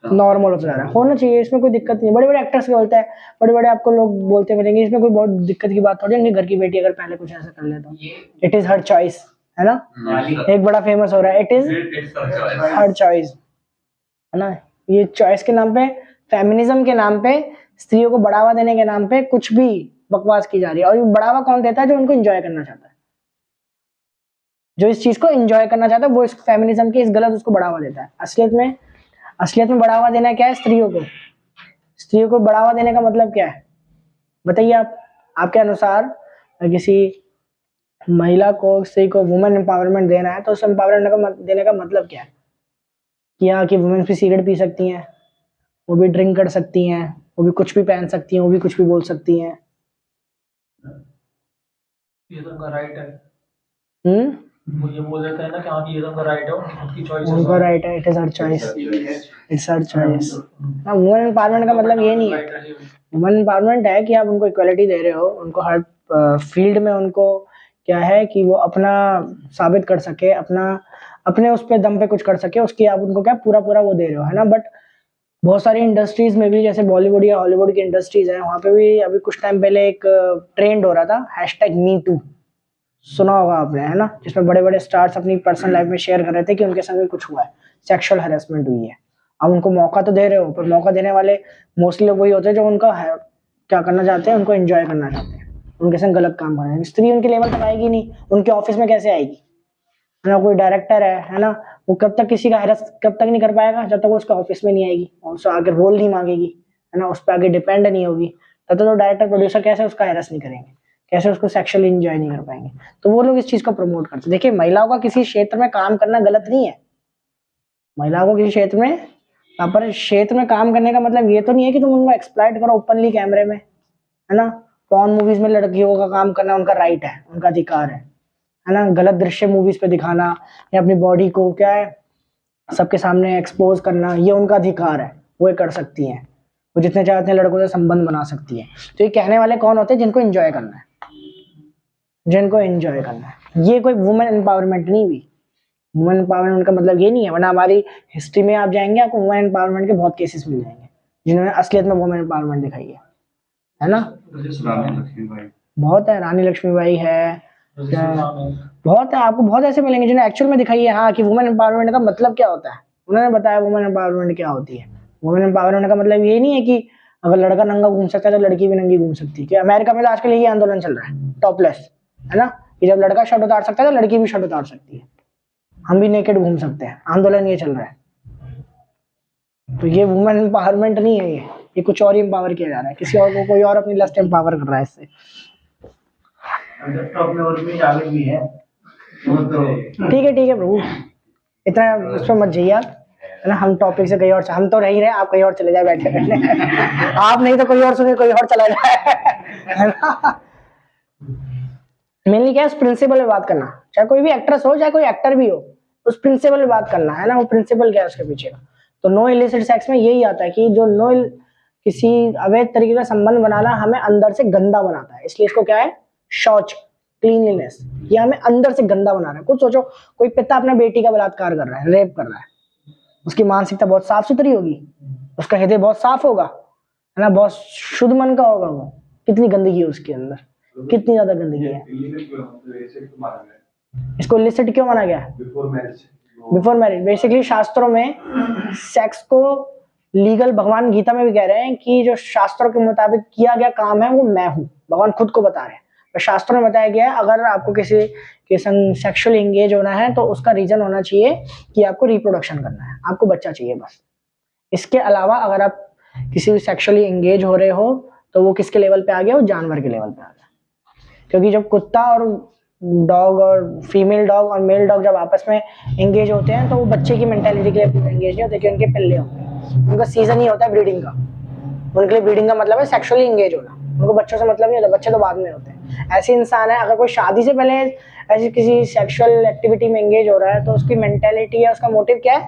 नॉर्मल होता जा रहा है, होना चाहिए, इसमें कोई दिक्कत नहीं। बड़े बड़े एक्टर्स क्या बोलते हैं, बड़े बड़े आपको लोग बोलते मिलेंगे, इसमें कोई बहुत दिक्कत की बात थोड़ी है। घर की बेटी अगर पहले कुछ ऐसा कर ले तो इट इज हर चॉइस है ना, एक बड़ा फेमस हो रहा है, इट इज हर चॉइस है ना। ये चॉइस के नाम पे, फेमिनिज्म के नाम पे, स्त्रियों को बढ़ावा देने के नाम पे कुछ भी बकवास की जा रही है। और ये बढ़ावा कौन देता है, जो उनको एंजॉय करना चाहता है, जो इस चीज को एंजॉय करना चाहता है, वो इस फेमिनिज्म के इस गलत उसको बढ़ावा देता है। असलियत में बढ़ावा देना क्या है, स्त्रियों को बढ़ावा देने का मतलब क्या है, बताइए आप, आपके अनुसार किसी महिला को, स्त्री को वुमेन एम्पावरमेंट देना है, तो उस एम्पावरमेंट देने का मतलब क्या है, कि वुमेन भी सिगरेट पी सकती हैं, वो भी ड्रिंक कर सकती हैं, वो भी कुछ भी पहन सकती हैं, वो भी कुछ भी बोल सकती हैं, ये तो उनका राइट है। वो ये बोल देता है ना कि हाँ ये तो उनका राइट है, उनकी चॉइस है, उनका राइट है, it is her choice, it's her choice. Women empowerment का मतलब ये नहीं है, वुमेन एम्पावरमेंट है कि आप उनको इक्वलिटी दे रहे हो, उनको हर फील्ड में उनको क्या है कि वो अपना साबित कर सके, अपने उस पे दम पे कुछ कर सके, उसकी आप उनको क्या पूरा वो दे रहे हो है ना। बट बहुत सारी इंडस्ट्रीज में भी, जैसे बॉलीवुड या हॉलीवुड की इंडस्ट्रीज है, वहाँ पे भी अभी कुछ टाइम पहले एक ट्रेंड हो रहा था, #MeToo, सुना होगा आपने है ना, जिसमें बड़े बड़े स्टार्स अपनी पर्सनल लाइफ में शेयर कर रहे थे कि उनके संग कुछ हुआ है, सेक्सुअल हैरेसमेंट हुई है। अब उनको मौका तो दे रहे हो, पर मौका देने वाले मोस्टली लोग वही होते हैं जो उनका क्या करना चाहते हैं, उनको एंजॉय करना चाहते हैं, उनके संग गलत काम करना है। स्त्री उनके लेवल तक आएगी नहीं, उनके ऑफिस में कैसे आएगी है ना, कोई डायरेक्टर है ना, वो कब तक किसी का हैरेस कब तक नहीं कर पाएगा, जब तक वो उसका ऑफिस में नहीं आएगी, उससे आगे रोल नहीं मांगेगी है ना, उस पर आगे डिपेंड नहीं होगी, तब तक तो डायरेक्टर प्रोड्यूसर कैसे उसका हैरेस नहीं करेंगे, कैसे उसको सेक्सुअली एंजॉय नहीं कर पाएंगे। तो वो लोग इस चीज को प्रमोट करते हैं। देखिए, महिलाओं का किसी क्षेत्र में काम करना गलत नहीं है, महिलाओं को किसी क्षेत्र में, यहाँ पर क्षेत्र में काम करने का मतलब ये तो नहीं है कि तुम उनको एक्सप्लॉइट करो ओपनली कैमरे में है ना। पॉर्न मूवीज में लड़कियों का काम करना उनका राइट है, उनका अधिकार है ना। गलत दृश्य मूवीज पे दिखाना या अपनी बॉडी को क्या है सबके सामने एक्सपोज करना ये उनका अधिकार है, वो ये कर सकती हैं, वो जितने चाहते हैं लड़कों से संबंध बना सकती है। तो ये कहने वाले कौन होते हैं? जिनको एंजॉय करना है, जिनको एंजॉय करना है। ये कोई वुमेन एम्पावरमेंट नहीं हुई। वुमेन एम्पावरमेंट का मतलब ये नहीं है, वरना हमारी हिस्ट्री में आप जाएंगे आपको वुमेन एम्पावरमेंट के बहुत केसेस मिल जाएंगे जिन्होंने असलियत में वुमेन एम्पावरमेंट दिखाई है ना। रानी लक्ष्मीबाई, बहुत है, रानी लक्ष्मीबाई है, बहुत है, आपको बहुत ऐसे मिलेंगे जिन्होंने एक्चुअल में दिखाई है हाँ कि वुमेन एम्पावरमेंट का मतलब क्या होता है। उन्होंने बताया वुमेन एम्पावरमेंट क्या होती है। वुमेन एम्पावरमेंट का मतलब ये नहीं है कि अगर लड़का नंगा घूम सकता है तो लड़की भी नंगी घूम सकती है। कि अमेरिका में तो आजकल यही आंदोलन चल रहा है, टॉपलेस, है ना, कि जब लड़का शर्ट उतार सकता है तो लड़की भी शर्ट उतार सकती है, हम भी नेकेड घूम सकते हैं। आंदोलन ये चल रहा है। तो ये वुमेन एम्पावरमेंट नहीं है, ये कुछ और ही एम्पावर किया जा रहा है, किसी और को कोई और अपनी लस्ट एम्पावर कर रहा है इससे। लैपटॉप में और भी टारगेट भी है वो तो ठीक है प्रभु, इतना उस पर मत जाइए आप, है ना। हम टॉपिक से कहीं और, हम तो नहीं रहे, आप कहीं और चले जाए बैठे रहने आप नहीं तो कोई और सुने, कोई और चला जाए, है ना। मेनली क्या है, उस प्रिंसिपल पे बात करना, चाहे कोई भी एक्ट्रेस हो चाहे कोई एक्टर भी हो, उस प्रिंसिपल पे बात करना, है ना। वो प्रिंसिपल क्या है उसके पीछे का। तो नो इलिसिट सेक्स में यही आता है कि जो किसी अवैध तरीके का संबंध बनाना हमें अंदर से गंदा बनाता है, इसलिए इसको क्या है, शौच, क्लीनलीनेस, ये हमें अंदर से गंदा बना रहा है। कुछ सोचो, कोई पिता अपने बेटी का बलात्कार कर रहा है, रेप कर रहा है, उसकी मानसिकता बहुत साफ सुथरी होगी, उसका हृदय बहुत साफ होगा, है ना, बहुत शुद्ध मन का होगा। वो कितनी गंदगी है उसके अंदर, कितनी ज्यादा गंदगी है। इसको इलिसिट क्यों माना गया? Before marriage. बेसिकली शास्त्रों में सेक्स को लीगल, भगवान गीता में भी कह रहे हैं कि जो शास्त्रों के मुताबिक किया गया काम है वो मैं हूँ, भगवान खुद को बता रहे हैं। तो शास्त्रों में बताया गया है अगर आपको किसी के संग सेक्सुअल एंगेज होना है तो उसका रीजन होना चाहिए कि आपको रिप्रोडक्शन करना है, आपको बच्चा चाहिए बस। इसके अलावा अगर आप किसी भी सेक्सुअली एंगेज हो रहे हो तो वो किसके लेवल पे आ गया? वो जानवर के लेवल पे आ गया। क्योंकि जब कुत्ता और डॉग और फीमेल डॉग और मेल डॉग जब आपस में एंगेज होते हैं तो वो बच्चे की मेंटालिटी के लिए एंगेज नहीं होते, क्योंकि उनके पिल्ले होते हैं, उनका सीजन ही होता है ब्रीडिंग का। उनके लिए ब्रीडिंग का मतलब है सेक्सुअली एंगेज होना, उनको बच्चों से मतलब नहीं होता, बच्चे तो बाद में होते हैं। ऐसे इंसान है, अगर कोई शादी से पहले ऐसी किसी सेक्सुअल एक्टिविटी में एंगेज हो रहा है तो उसकी मेंटालिटी है, उसका मोटिव क्या है?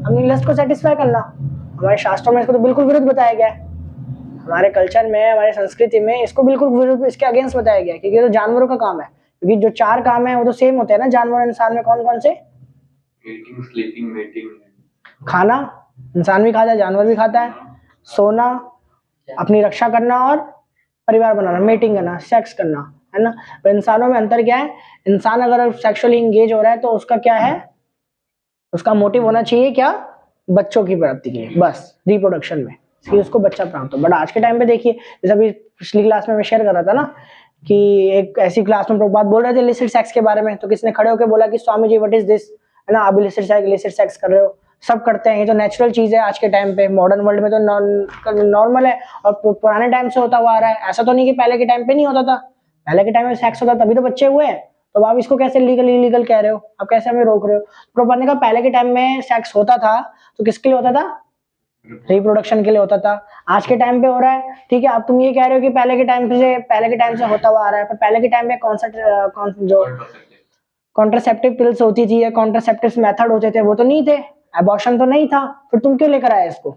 अपनी लस्ट को सेटिस्फाई करना। हमारे शास्त्रों में इसको तो बिल्कुल विरुद्ध बताया गया है, हमारे कल्चर में, हमारे संस्कृति में इसको बिल्कुल विरुद्ध, इसके अगेंस्ट बताया गया है, क्योंकि ये तो जानवरों का काम है। क्योंकि जो 4 काम है वो तो सेम होते हैं ना जानवर और इंसान में। कौन कौन से? Eating, sleeping, mating. खाना, इंसान भी खाता है, जानवर भी खाता है। सोना, अपनी रक्षा करना, और परिवार बनाना, मेटिंग करना, सेक्स करना, है ना। पर इंसानों में अंतर क्या है? इंसान अगर सेक्सुअली इंगेज हो रहा है तो उसका क्या है? उसका मोटिव होना चाहिए क्या? बच्चों की प्राप्ति के लिए, बस रिप्रोडक्शन में, कि उसको बच्चा प्राप्त हो। बट आज के टाइम पे देखिए, जैसे अभी पिछली क्लास में मैं शेयर कर रहा था ना कि एक ऐसी क्लास में प्रभुपाद बोल रहे थे इलिसिट सेक्स के बारे में, तो किसने खड़े होकर बोला कि Swami ji what is this, है ना, आप इलिसिट सेक्स कर रहे हो। सब करते हैं, ये तो नेचुरल चीज है आज के टाइम पे, मॉडर्न वर्ल्ड में तो नॉर्मल है और पुराने टाइम से होता हुआ आ रहा है। ऐसा तो नहीं कि पहले के टाइम पे नहीं होता था, पहले के टाइम में सेक्स होता तभी तो बच्चे हुए हैं। तो आप इसको कैसे लीगल इलीगल कह रहे हो? आप कैसे हमें रोक रहे हो? प्रभुपाद ने कहा पहले के टाइम में सेक्स होता था तो किसके लिए होता था? रिप्रोडक्शन के लिए होता था। आज के टाइम पे हो रहा है, ठीक है। अब तुम ये कह रहे हो कि पहले के टाइम से होता हुआ आ रहा है, पर पहले के टाइम में जो कॉन्ट्रासेप्टिव पिल्स होती थी या कॉन्ट्रासेप्टिव मेथड होते थे वो तो नहीं थे, एबॉर्शन तो नहीं था, फिर तुम क्यों लेकर आए इसको?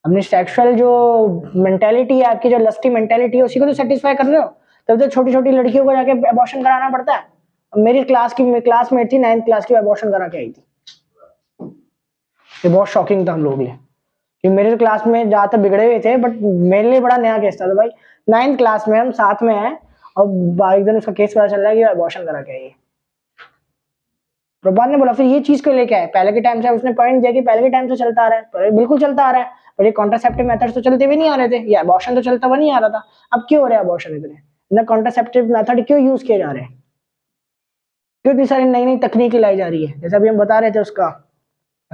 अपनी सेक्सुअल जो मेंटालिटी है आपकी, जो लस्टी मेंटालिटी है, उसी को तो सेटिस्फाई कर रहे हो। तब तो छोटी छोटी लड़कियों को जाके एबॉर्शन कराना पड़ता है। मेरी क्लासमेट थी 9th क्लास की, एबॉर्शन करा के आई थी। ये बहुत शॉकिंग था हम लोग लिए, कि मेरे क्लास में ज्यादातर बिगड़े हुए थे, बट मेरे लिए बड़ा नया केस था। तो भाई 9th क्लास में हम साथ में हैं और एक दिन उसका केस पता चल रहा है कि एबॉर्शन करा के आई। प्रभुपाद ने बोला फिर ये चीज को लेके आए, पहले के टाइम से उसने पॉइंट दिया कि पहले के टाइम से चलता आ रहा है, तो बिल्कुल चलता आ रहा है, पर ये कॉन्ट्रासेप्टिव मेथड तो चलते हुए नहीं आ रहे थे, ये एबॉर्शन तो चलता हुआ नहीं आ रहा था। अब क्यों हो रहा है एबॉर्शन? इतने कॉन्ट्रासेप्टिव मेथड क्यों यूज किए जा रहे हैं? क्यों इतनी सारी नई नई तकनीक लाई जा रही है? जैसे अभी हम बता रहे थे उसमें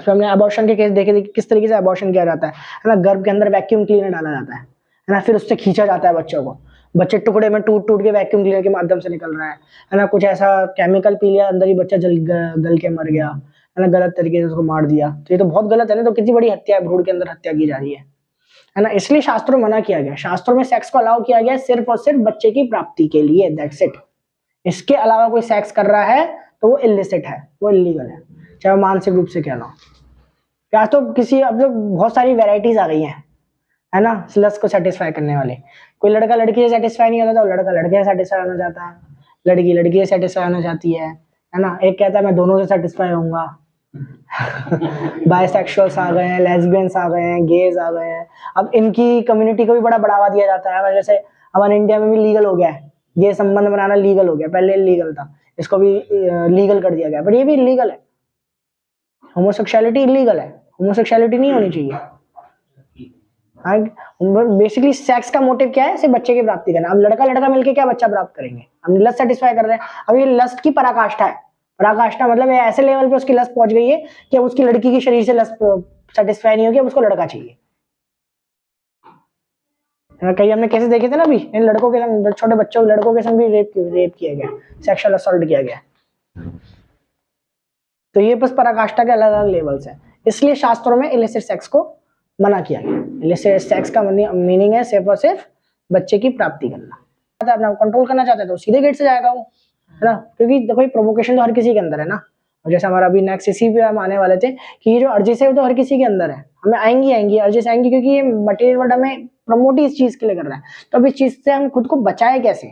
हमने एबॉर्शन के केस देखे थे, किस तरीके से एबॉर्शन किया जाता है ना। गर्भ के अंदर वैक्यूम क्लीनर डाला जाता है ना, फिर उससे खींचा जाता है बच्चों को, बच्चे टुकड़े में टूट के वैक्यूम क्लीनर के माध्यम से निकल रहा है ना। कुछ ऐसा केमिकल पी लिया, अंदर ही बच्चा गल के मर गया, है ना, गलत तरीके से उसको मार दिया। तो ये तो बहुत गलत है ना, तो कितनी बड़ी हत्या है, भ्रूण के अंदर हत्या की जा रही है ना। इसलिए शास्त्रों में मना किया गया, शास्त्रों में सेक्स को अलाउ किया गया सिर्फ और सिर्फ बच्चे की प्राप्ति के लिए, दैट्स इट। इसके अलावा कोई सेक्स कर रहा है तो वो इलिसिट है, वो इलीगल है, चाहे मानसिक रूप से कहना हो। या तो किसी, अब तो बहुत सारी वेराइटीज आ गई हैं, है ना, लस्ट को सेटिस्फाई करने वाले। कोई लड़का लड़की से सेटिस्फाई नहीं होता तो लड़का लड़के से सेटिस्फाई होना चाहता है, लड़की लड़की से सेटिस्फाई होना चाहती है ना। एक कहता है मैं दोनों से सेटिस्फाई होऊंगा। बाइसेक्सुअल्स आ गए हैं, लेस्बियंस आ गए हैं, गेज आ गए हैं। अब इनकी कम्युनिटी को भी बड़ा बढ़ावा दिया जाता है। जैसे हमारे इंडिया में भी लीगल हो गया है, ये संबंध बनाना लीगल हो गया, पहले इलीगल था, इसको भी लीगल कर दिया गया, पर ये भी इलीगल है। होमोसेक्सुअलिटी इलीगल है, होमोसेक्सुअलिटी नहीं होनी चाहिए। बेसिकली सेक्स का मोटिव क्या है? सिर्फ बच्चे की प्राप्ति करना। अब लड़का लड़का मिलके क्या बच्चा प्राप्त करेंगे? हम लस्ट सेटिस्फाई कर रहे हैं। अब ये लस्ट की पराकाष्ठा है। पराकाष्ठा मतलब ये ऐसे लेवल पे उसकी लस्ट पहुंच गई है कि अब उसकी लड़की की शरीर से लस्ट सेटिस्फाई नहीं होगी, अब उसको लड़का चाहिए। कई हमने केसेस देखे थे ना अभी, इन लड़कों के संग, छोटे बच्चों लड़कों के संग भी रेप किया गया, सेक्सुअल असॉल्ट किया गया। तो ये बस पराकाष्ठा के अलग अलग लेवल्स हैं। इसलिए शास्त्रों में इलिसिट सेक्स को मना किया गया। इलिसिट सेक्स का मीनिंग है सिर्फ और सिर्फ बच्चे की प्राप्ति करना। अपना कंट्रोल करना चाहते हैं तो सीधे गेट से जाएगा वो, है ना, क्योंकि देखो प्रोवोकेशन तो हर किसी के अंदर है ना। और जैसे हमारा अभी नेक्स्ट इसी पे हम आने वाले थे कि ये जो अर्जिस है वो तो हर किसी के अंदर है, हमें आएंगी अर्जिस आएंगी, क्योंकि ये मटेरियल वर्ल्ड हमें प्रमोट ही इस चीज के लिए कर रहा है। तो अब इस चीज से हम खुद को बचाए कैसे?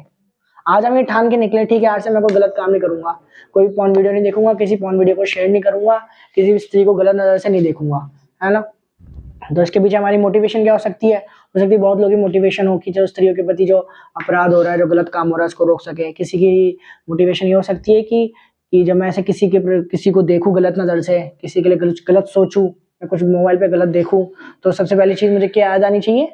आज हम ये ठान के निकले, ठीक है आज से मैं कोई गलत काम नहीं करूंगा, कोई पॉर्न वीडियो नहीं देखूंगा, किसी पॉर्न वीडियो को शेयर नहीं करूंगा, किसी भी स्त्री को गलत नजर से नहीं देखूंगा, है ना। तो इसके पीछे हमारी मोटिवेशन क्या हो सकती है? हो सकती है बहुत लोगों की मोटिवेशन हो कि जो स्त्रियों के प्रति जो अपराध हो रहा है, जो गलत काम हो रहा है, उसको रोक सके। किसी की मोटिवेशन ये हो सकती है कि जब मैं ऐसे किसी को देखूं गलत नजर से, किसी के लिए गलत सोचूं या कुछ मोबाइल पे गलत देखूं, तो सबसे पहली चीज मुझे क्या याद आनी चाहिए?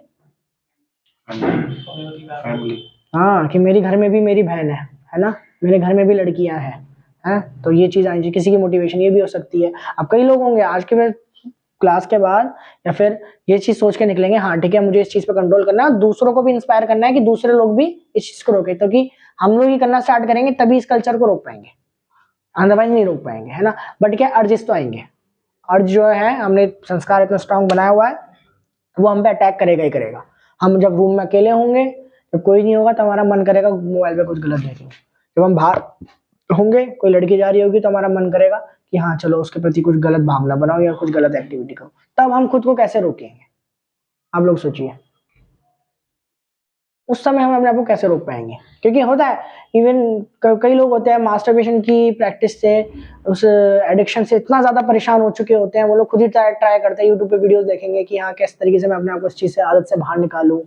हाँ, कि मेरी घर में भी मेरी बहन है ना, मेरे घर में भी लड़कियां हैं, तो ये चीज आनी चाहिए। किसी की मोटिवेशन ये भी हो सकती है। अब कई लोग होंगे आज के क्लास के बाद या फिर ये चीज सोच के निकलेंगे, हाँ ठीक है मुझे इस चीज पे कंट्रोल करना है, दूसरों को भी इंस्पायर करना है कि दूसरे लोग भी इस चीज को रोके, क्योंकि हम लोग ही करना स्टार्ट करेंगे तभी इस कल्चर को रोक पाएंगे, अदरवाइज नहीं रोक पाएंगे, है ना। बट क्या अर्जिस तो आएंगे, अर्ज जो है हमने संस्कार इतना स्ट्रांग बनाया हुआ है, वो हम पे अटैक करेगा ही करेगा। हम जब रूम में अकेले होंगे, जब कोई नहीं होगा, तो हमारा मन करेगा मोबाइल पे कुछ गलत देखें। जब हम बाहर होंगे, कोई लड़की जा रही होगी, तो हमारा मन करेगा कि हाँ चलो उसके प्रति कुछ गलत भावना बनाओ या कुछ गलत एक्टिविटी करो। तब हम खुद को कैसे रोकेंगे? आप लोग सोचिए, उस समय हम अपने आप को कैसे रोक पाएंगे? क्योंकि होता है इवन कई लोग होते हैं मास्टरबेशन की प्रैक्टिस से, उस एडिक्शन से इतना ज्यादा परेशान हो चुके होते हैं, वो लोग खुद ही ट्राई करते हैं, यूट्यूब पे वीडियोस देखेंगे कि हाँ किस तरीके से मैं अपने आप को इस चीज से, आदत से बाहर निकालूं,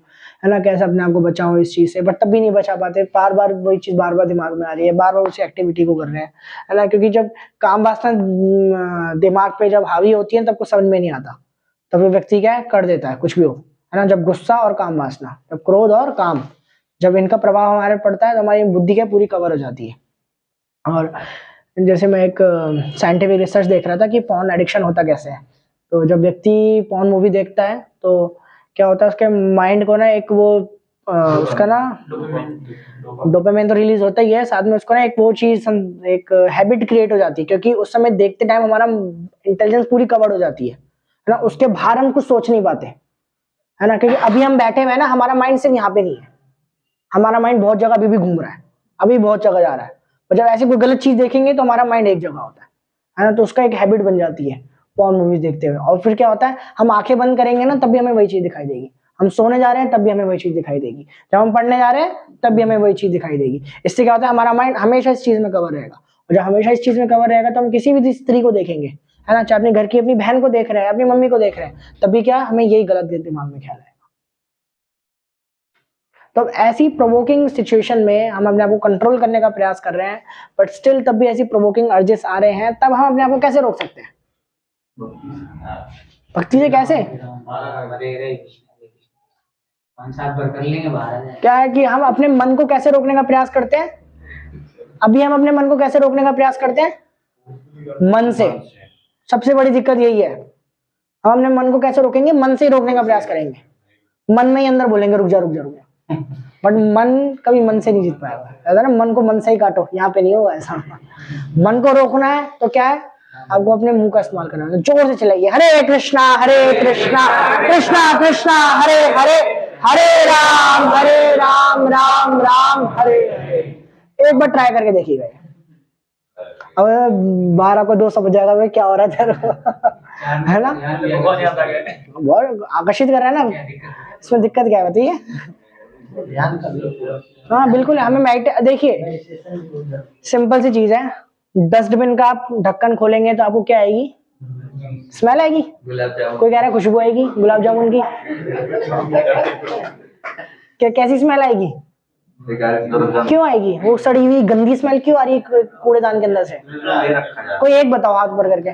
है ना, कैसे अपने आप को बचाऊं इस चीज से, बट तब भी नहीं बचा पाते। बार बार वही चीज बार बार दिमाग में आ रही है, बार बार उसी एक्टिविटी को कर रहे हैं, है ना। क्योंकि जब काम वासना दिमाग पे जब हावी होती है तब कुछ समझ में नहीं आता, तब वो व्यक्ति क्या है कर देता है कुछ भी हो, है ना। जब गुस्सा और काम वासना, जब क्रोध और काम, जब इनका प्रभाव हमारे पड़ता है तो हमारी बुद्धि क्या पूरी कवर हो जाती है। और जैसे मैं एक साइंटिफिक रिसर्च देख रहा था कि पॉर्न एडिक्शन होता कैसे है। तो जब व्यक्ति पॉर्न मूवी देखता है तो क्या होता है, उसके माइंड को ना एक वो उसका ना डोपामिन तो रिलीज होता ही है, साथ में उसको ना एक वो चीज, एक हैबिट क्रिएट हो जाती है, क्योंकि उस समय देखते टाइम हमारा इंटेलिजेंस पूरी कवर हो जाती है ना, उसके बाहर हम कुछ सोच नहीं पाते, है ना। क्योंकि अभी हम बैठे हुए हैं ना, हमारा माइंड सिर्फ यहाँ पे नहीं है, हमारा माइंड बहुत जगह अभी भी घूम रहा है, अभी बहुत जगह जा रहा है। और जब ऐसी कोई गलत चीज देखेंगे तो हमारा माइंड एक जगह होता है ना, तो उसका एक हैबिट बन जाती है पॉर्न मूवीज देखते हुए। और फिर क्या होता है, हम आंखें बंद करेंगे ना तब भी हमें वही चीज दिखाई देगी, हम सोने जा रहे हैं तब भी हमें वही चीज दिखाई देगी, जब हम पढ़ने जा रहे हैं तब भी हमें वही चीज दिखाई देगी। इससे क्या होता है, हमारा माइंड हमेशा इस चीज में कवर रहेगा, और जब हमेशा इस चीज में कवर रहेगा तो हम किसी भी स्त्री को देखेंगे, है ना, चाहे अपने घर की अपनी बहन को देख रहे हैं, अपनी मम्मी को देख रहे हैं, तब भी क्या हमें यही गलत दिमाग में ख्याल आएगा। तो ऐसी प्रोवोकिंग सिचुएशन में हम अपने आप को कंट्रोल करने का प्रयास कर रहे हैं, बट स्टिल तब भी ऐसी प्रोवोकिंग अर्जेस आ रहे हैं, तब हम अपने आप को कैसे रोक सकते हैं? भक्ति से कैसे? क्या है कि हम अपने मन को कैसे रोकने का प्रयास करते हैं? अभी हम अपने मन को कैसे रोकने का प्रयास करते हैं? मन से। सबसे बड़ी दिक्कत यही है, हम अपने मन को कैसे रोकेंगे? मन से ही रोकने का प्रयास करेंगे, मन में ही अंदर बोलेंगे रुक जा रुक जा रुक जा, बट मन कभी मन से नहीं जीत पाएगा, है ना। मन को मन से ही काटो, यहाँ पे नहीं होगा ऐसा। मन को रोकना है तो क्या है, आपको अपने मुंह का इस्तेमाल करना है, जोर से चलाइए हरे कृष्णा कृष्णा कृष्णा हरे हरे, हरे राम राम राम हरे हरे। एक बार ट्राई करके देखिएगा। अब बाहर आपको 2 समझ जाएगा क्या हो रहा था। है ना, भगवान याद आ गए। बहुत आकर्षित कर रहा है ना, इसमें दिक्कत क्या है बताइए। हाँ बिल्कुल, हमें देखिए सिंपल सी चीज है, डस्टबिन का आप ढक्कन खोलेंगे तो आपको क्या आएगी, स्मेल आएगी। कोई कह रहा है खुशबू आएगी गुलाब जामुन की, क्या कैसी स्मेल आएगी, क्यों आएगी, वो सड़ी हुई गंदी स्मेल क्यों आ रही है कूड़ेदान के अंदर से, कोई एक बताओ हाथ ऊपर करके,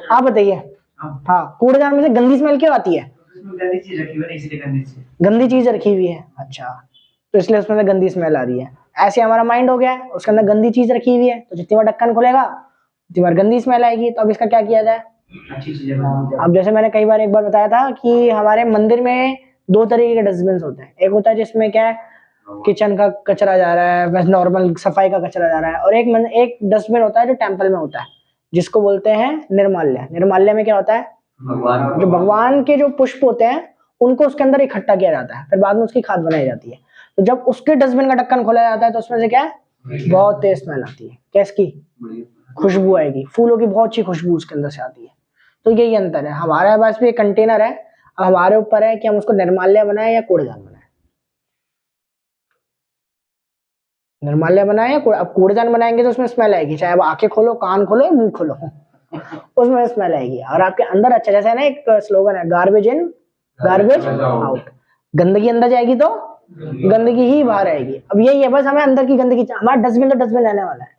आप बताइए। हाँ, कूड़ेदान में से गंदी स्मेल क्यों आती है, गंदी चीज रखी हुई है इसलिए गंदी चीज रखी हुई है, अच्छा तो इसलिए उसमें से गंदी स्मेल आ रही है। ऐसे हमारा माइंड हो गया है, उसके अंदर गंदी चीज रखी हुई है, तो जितनी बार ढक्कन खुलेगा उतनी बार गंदी स्मेल आएगी। तो अब इसका क्या किया जाए, अच्छी चीजें। अब जैसे मैंने कई बार एक बार बताया था कि हमारे मंदिर में 2 तरीके के डस्टबिन होते हैं, एक होता है जिसमें क्या है किचन का कचरा जा रहा है, बस नॉर्मल सफाई का कचरा जा रहा है, और एक डस्टबिन होता है जो टेम्पल में होता है जिसको बोलते हैं निर्माल्य। निर्माल्य में क्या होता है, जो भगवान के जो पुष्प होते हैं उनको उसके अंदर इकट्ठा किया जाता है, फिर बाद में उसकी खाद बनाई जाती है। तो जब उसके डस्टबिन का ढक्कन खोला जाता है तो उसमें से क्या है, बहुत तेज स्मेल आती है, कैसकी, खुशबू आएगी, फूलों की बहुत अच्छी खुशबू उसके अंदर से आती है। तो यही अंतर है, हमारे पास भी एक कंटेनर है, अब हमारे ऊपर है कि हम उसको निर्माल्य बनाए या कूड़ेदान बनाए। निर्माल्य बनाए या अब कूड़ेदान बनाएंगे तो उसमें स्मेल आएगी, चाहे आप आंखें खोलो, कान खोलो या मुंह खोलो, उसमें स्मेल आएगी। और आपके अंदर अच्छा, जैसे ना एक स्लोगन है, गार्बेज इन गार्बेज आउट, गंदगी अंदर जाएगी तो गंदगी ही बाहर आएगी। अब यही है, बस हमें अंदर की गंदगी, हमारा डस्टबिन तो डस्टबिन रहने वाला है,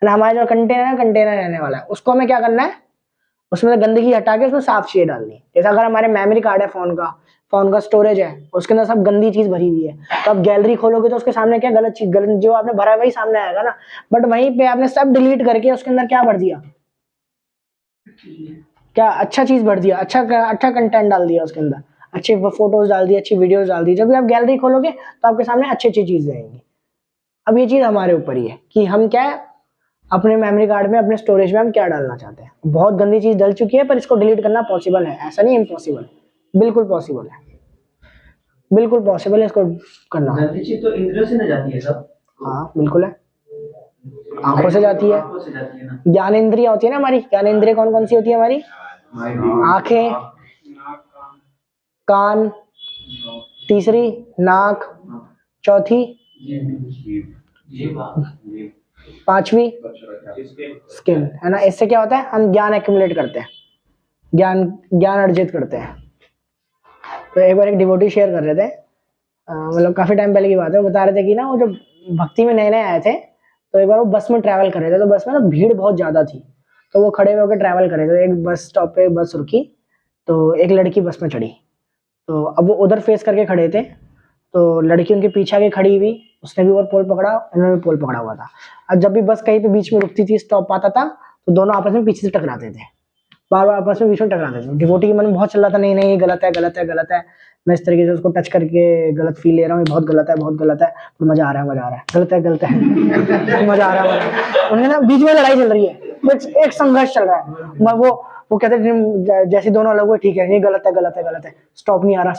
हमारा जो कंटेनर है कंटेनर रहने वाला है, उसको हमें क्या करना है, उसमें गंदगी हटा के उसमें साफ चीजें डालनी है। जैसे अगर हमारे मेमोरी कार्ड है फोन का स्टोरेज है, उसके अंदर सब गंदी चीज भरी हुई है, तो आप गैलरी खोलोगे तो उसके सामने क्या गलत जो आपने भरा है वही सामने आएगा ना, बट वहीं पे आपने सब डिलीट करके उसके अंदर क्या भर दिया, क्या अच्छा चीज भर दिया, अच्छा कंटेंट डाल दिया उसके अंदर, अच्छे फोटोज डाल दी, अच्छी वीडियोस डाल दी। जब भी आप गैलरी खोलोगे तो आपके सामने अच्छी अच्छी चीजें आएंगी। अब ये चीज हमारे ऊपर ही है कि हम क्या अपने मेमोरी कार्ड में, अपने स्टोरेज में हम क्या डालना चाहते हैं। बहुत गंदी चीज डल चुकी है पर इसको डिलीट करना पॉसिबल है, ऐसा नहीं इम्पॉसिबल, बिल्कुल पॉसिबल है, बिल्कुल पॉसिबल है इसको करना। गंदी चीज तो इंद्रियों से न जाती है सब। हाँ बिल्कुल है, आंखों से जाती है, ज्ञान इंद्रिया होती है ना हमारी। ज्ञान इंद्रिया कौन कौन सी होती है हमारी, आंखें, कान, तीसरी नाक, चौथी, पांचवी स्किन, है ना। इससे क्या होता है, हम ज्ञान एक्यूमुलेट करते हैं, ज्ञान अर्जित करते हैं। तो एक बार एक डिवोटी शेयर कर रहे थे, मतलब काफी टाइम पहले की बात है, वो बता रहे थे कि ना वो जो भक्ति में नए नए आए थे, तो एक बार वो बस में ट्रैवल कर रहे थे, तो बस में ना भीड़ बहुत ज्यादा थी, तो वो खड़े होकर ट्रैवल कर रहे थे। एक बस स्टॉप पे बस रुकी, तो एक लड़की बस में चढ़ी, तो अब वो उधर फेस करके खड़े थे, तो लड़की उनके पीछे आके खड़ी हुई, उसने भी और पोल पकड़ा, उन्होंने भी पोल पकड़ा हुआ था। अब जब भी बस कहीं पे बीच में रुकती थी, स्टॉप पाता था, तो दोनों आपस में पीछे से टकराते थे, बार बार आपस में बीच में टकराते थे। डिवोटी के मन में बहुत चल रहा था, नहीं नहीं गलत है गलत है गलत है, मैं इस तरीके से उसको टच करके गलत फील ले रहा हूँ, बहुत गलत है बहुत गलत है, तो मजा आ रहा है गलत है मजा आ रहा है। उन्हें ना बीच में लड़ाई चल रही है, एक संघर्ष चल रहा है। वो कहते हैं जैसे दोनों अलग हुए, ठीक है नहीं गलत है, स्टॉप नहीं आ रहा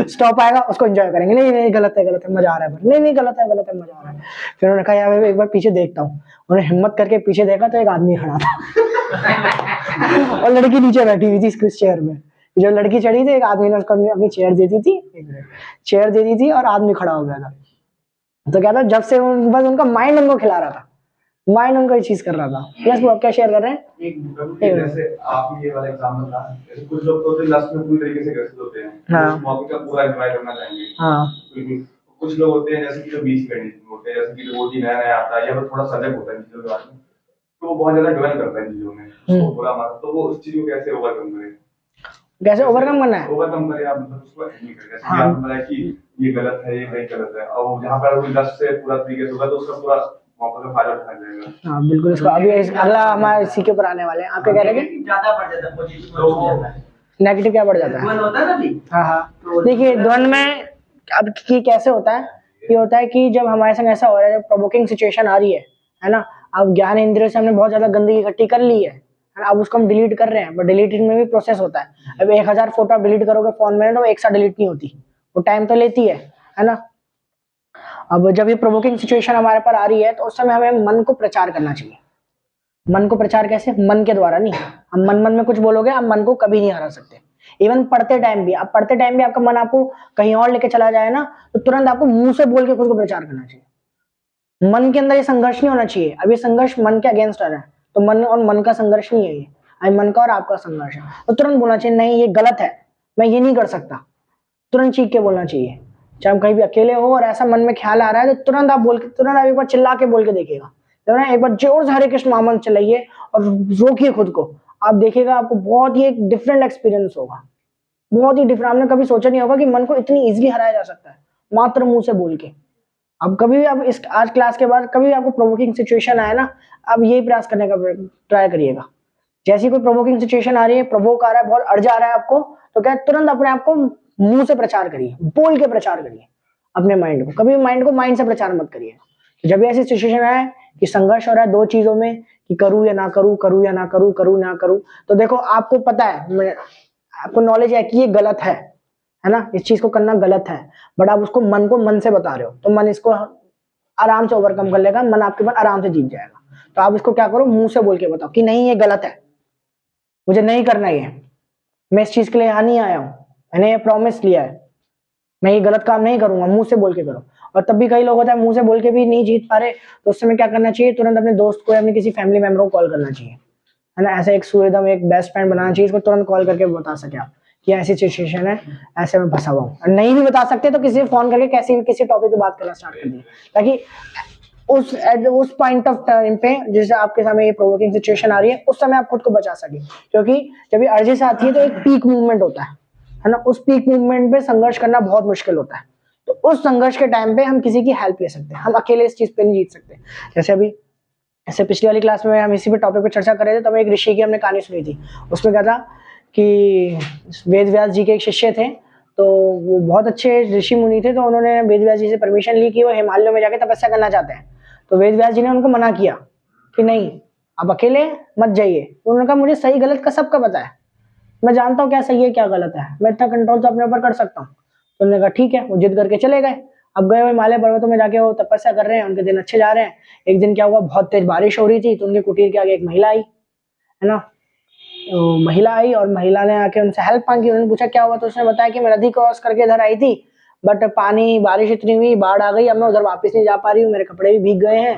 स्टॉप आएगा उसको एंजॉय करेंगे, नहीं गलत है मजा आ रहा है, नहीं गलत है मजा आ रहा है। फिर उन्होंने कहा यार एक बार पीछे देखता हूँ, उन्होंने हिम्मत करके पीछे देखा तो एक आदमी खड़ा था और लड़की नीचे बैठी हुई थी इस चेयर में। जब लड़की चढ़ी थी, एक आदमी ने उसको अपनी चेयर दे दी थी और आदमी खड़ा हो गया था। तो क्या था, जब से बस उनका माइंड उनको खिला रहा था, माइंड उनको ये चीज कर रहा था। यस, वो आप क्या शेयर कर रहे हैं? जैसे आप ये वाला एग्जांपल था, जैसे कुछ लोग तो लस्ट में पूरी तरीके से ग्रसित होते हैं, हाँ, उस मौके का पूरा एंजॉय करना चाहेंगे। हाँ बिल्कुल। कुछ लोग होते हैं जैसे कि जो बीच कंडीशन होते हैं, जैसे कि डिवोटी नया आता है या फिर थोड़ा सजग होता है चीजों के बारे में, तो वो बहुत ज्यादा डिवेल करता है चीजों में, तो बुरा मानता, तो वो उस चीज को कैसे ओवरकम करे, कैसे ओवरकम करना है? ओवरकम करे आप, मतलब उसको नहीं करे, जैसे कि आपने बताया कि ये गलत है, ये नहीं गलत है, और जहाँ पर कोई लस्ट से पूरा तरीके से होगा तो उसका पूरा मौका का फायदा उठा जाएगा। हाँ बिल्कुल, इसको अभी अगला हमारे इसी के ऊपर आने वाले हैं। आप क्या कह रहे हैं? ज्यादा बढ़ जाता है पॉजिटिव, नेगेटिव क्या बढ़ जाता है? होता है ना भी। हाँ, देखिए द्वंद में अब की कैसे होता है, ये होता है कि जब हमारे संग ऐसा हो रहा है, जब प्रोवोकिंग सिचुएशन आ रही है ना, अब ज्ञान इंद्रियों से हमने बहुत ज्यादा गंदगी इकट्ठी कर ली है, अब उसको हम डिलीट कर रहे हैं, बट डिलीटिंग में भी प्रोसेस होता है। अब 1000 फोटो आप डिलीट करोगे फोन में तो एक साथ डिलीट नहीं होती, वो टाइम तो लेती है ना। अब जब ये प्रोवोकिंग सिचुएशन हमारे पर आ रही है तो उस समय हमें मन को प्रचार करना चाहिए, मन को प्रचार कैसे? मन के द्वारा नहीं। अब मन मन में कुछ बोलोगे, आप मन को कभी नहीं हरा सकते। इवन पढ़ते टाइम भी, आप पढ़ते टाइम भी आपका मन आपको कहीं और लेके चला जाए ना, तो तुरंत आपको मुंह से बोल के खुद को प्रचार करना चाहिए। मन के अंदर ये संघर्ष नहीं होना चाहिए। अब ये संघर्ष मन के अगेंस्ट आ रहा है, तो मन और मन का संघर्ष नहीं है ये, आई मन का और आपका संघर्ष है। तो तुरंत बोलना चाहिए नहीं ये गलत है, मैं ये नहीं कर सकता। तुरंत चीख के बोलना चाहिए। चाहे हम कहीं भी अकेले हो और ऐसा मन में ख्याल आ रहा है, तो तुरंत आप बोल के, तुरंत आप एक बार चिल्ला के बोल के देखिएगा। एक बार जोर से हरे कृष्ण महामंत्र चलाइए और रोकिए खुद को, आप देखिएगा आपको बहुत ही एक डिफरेंट एक्सपीरियंस होगा, बहुत ही डिफरेंट। आपने कभी सोचा नहीं होगा कि मन को इतनी इजीली हराया जा सकता है मात्र मुंह से बोल के। अब कभी भी आप इस आज क्लास के बाद कभी भी आपको प्रोवोकिंग सिचुएशन आए ना, आप यही प्रयास करने का ट्राई करिएगा। जैसी कोई प्रोवोकिंग सिचुएशन आ रही है, प्रोवोक आ रहा है, बहुत अड़ जा रहा है आपको, तो क्या तुरंत अपने आप को मुंह से प्रचार करिए, बोल के प्रचार करिए अपने माइंड को। कभी माइंड को माइंड से प्रचार मत करिए। तो जब ऐसी सिचुएशन आए कि संघर्ष हो रहा है दो चीजों में कि करूं या ना करूं, करूं या ना करूं, करूं ना करूं, तो देखो आपको पता है, आपको नॉलेज है कि ये गलत है ना, इस चीज को करना गलत है, बट आप उसको मन को मन से बता रहे हो, तो मन इसको आराम से ओवरकम कर लेगा, मन आपके ऊपर आराम से जीत जाएगा। तो आप इसको क्या करो, मुंह से बोल के बताओ कि नहीं ये गलत है, मुझे नहीं करना ये, मैं इस चीज के लिए यहाँ नहीं आया हूँ, मैंने ये प्रॉमिस लिया है, मैं ये गलत काम नहीं करूंगा। मुंह से बोल के करो। और तब भी कई लोग होता है मुंह से बोल के भी नहीं जीत पा रहे, तो उस समय क्या करना चाहिए, तुरंत अपने दोस्त को या अपने किसी फैमिली मेंबर को कॉल करना चाहिए, है ना। ऐसा एक सुविधा में एक बेस्ट फ्रेंड बनाना चाहिए, इसको तुरंत कॉल करके बता सके आप कि ऐसी सिचुएशन है, ऐसे में फंसा हुआ हूँ। नहीं भी बता सकते तो किसी फोन करके किसी टॉपिक पे बात करना स्टार्ट कर दिए, ताकि उस पॉइंट ऑफ टाइम पे जैसे आपके सामने ये प्रोवोकिंग सिचुएशन आ रही है, उस समय आप खुद को बचा सके। क्योंकि जब ये अर्जेस आती है तो एक पीक मूवमेंट होता है ना, उस पीक मूवमेंट पे संघर्ष करना बहुत मुश्किल होता है। तो उस संघर्ष के टाइम पे हम किसी की हेल्प ले सकते हैं, हम अकेले इस चीज पे नहीं जीत सकते। जैसे अभी ऐसे पिछली वाली क्लास में हम इसी पे टॉपिक पे चर्चा कर रहे थे, तब एक ऋषि की हमने कहानी सुनी थी। उसमें क्या था कि वेद व्यास जी के एक शिष्य थे, तो वो बहुत अच्छे ऋषि मुनि थे, तो उन्होंने वेद व्यास जी से परमिशन ली कि वो हिमालय में जाके तपस्या करना चाहते हैं। तो वेद व्यास जी ने उनको मना किया कि नहीं आप अकेले मत जाइए। उन्होंने कहा मुझे सही गलत का सबका पता है, मैं जानता हूँ क्या सही है क्या गलत है, मैं इतना कंट्रोल तो अपने ऊपर कर सकता हूँ। तो उन्होंने कहा ठीक है, वो जिद करके चले गए। अब गए हुए हिमालय पर्वतों में जाके वो तपस्या कर रहे हैं, उनके दिन अच्छे जा रहे हैं। एक दिन क्या हुआ, बहुत तेज बारिश हो रही थी, तो उनके कुटीर के आगे एक महिला आई, है ना। तो महिला आई और महिला ने आके उनसे हेल्प मांगी। उन्होंने पूछा क्या हुआ, तो उसने बताया कि मैं नदी क्रॉस करके इधर आई थी, बट पानी बारिश इतनी हुई, बाढ़ आ गई, अब मैं उधर वापस नहीं जा पा रही हूँ, मेरे कपड़े भी भीग गए हैं।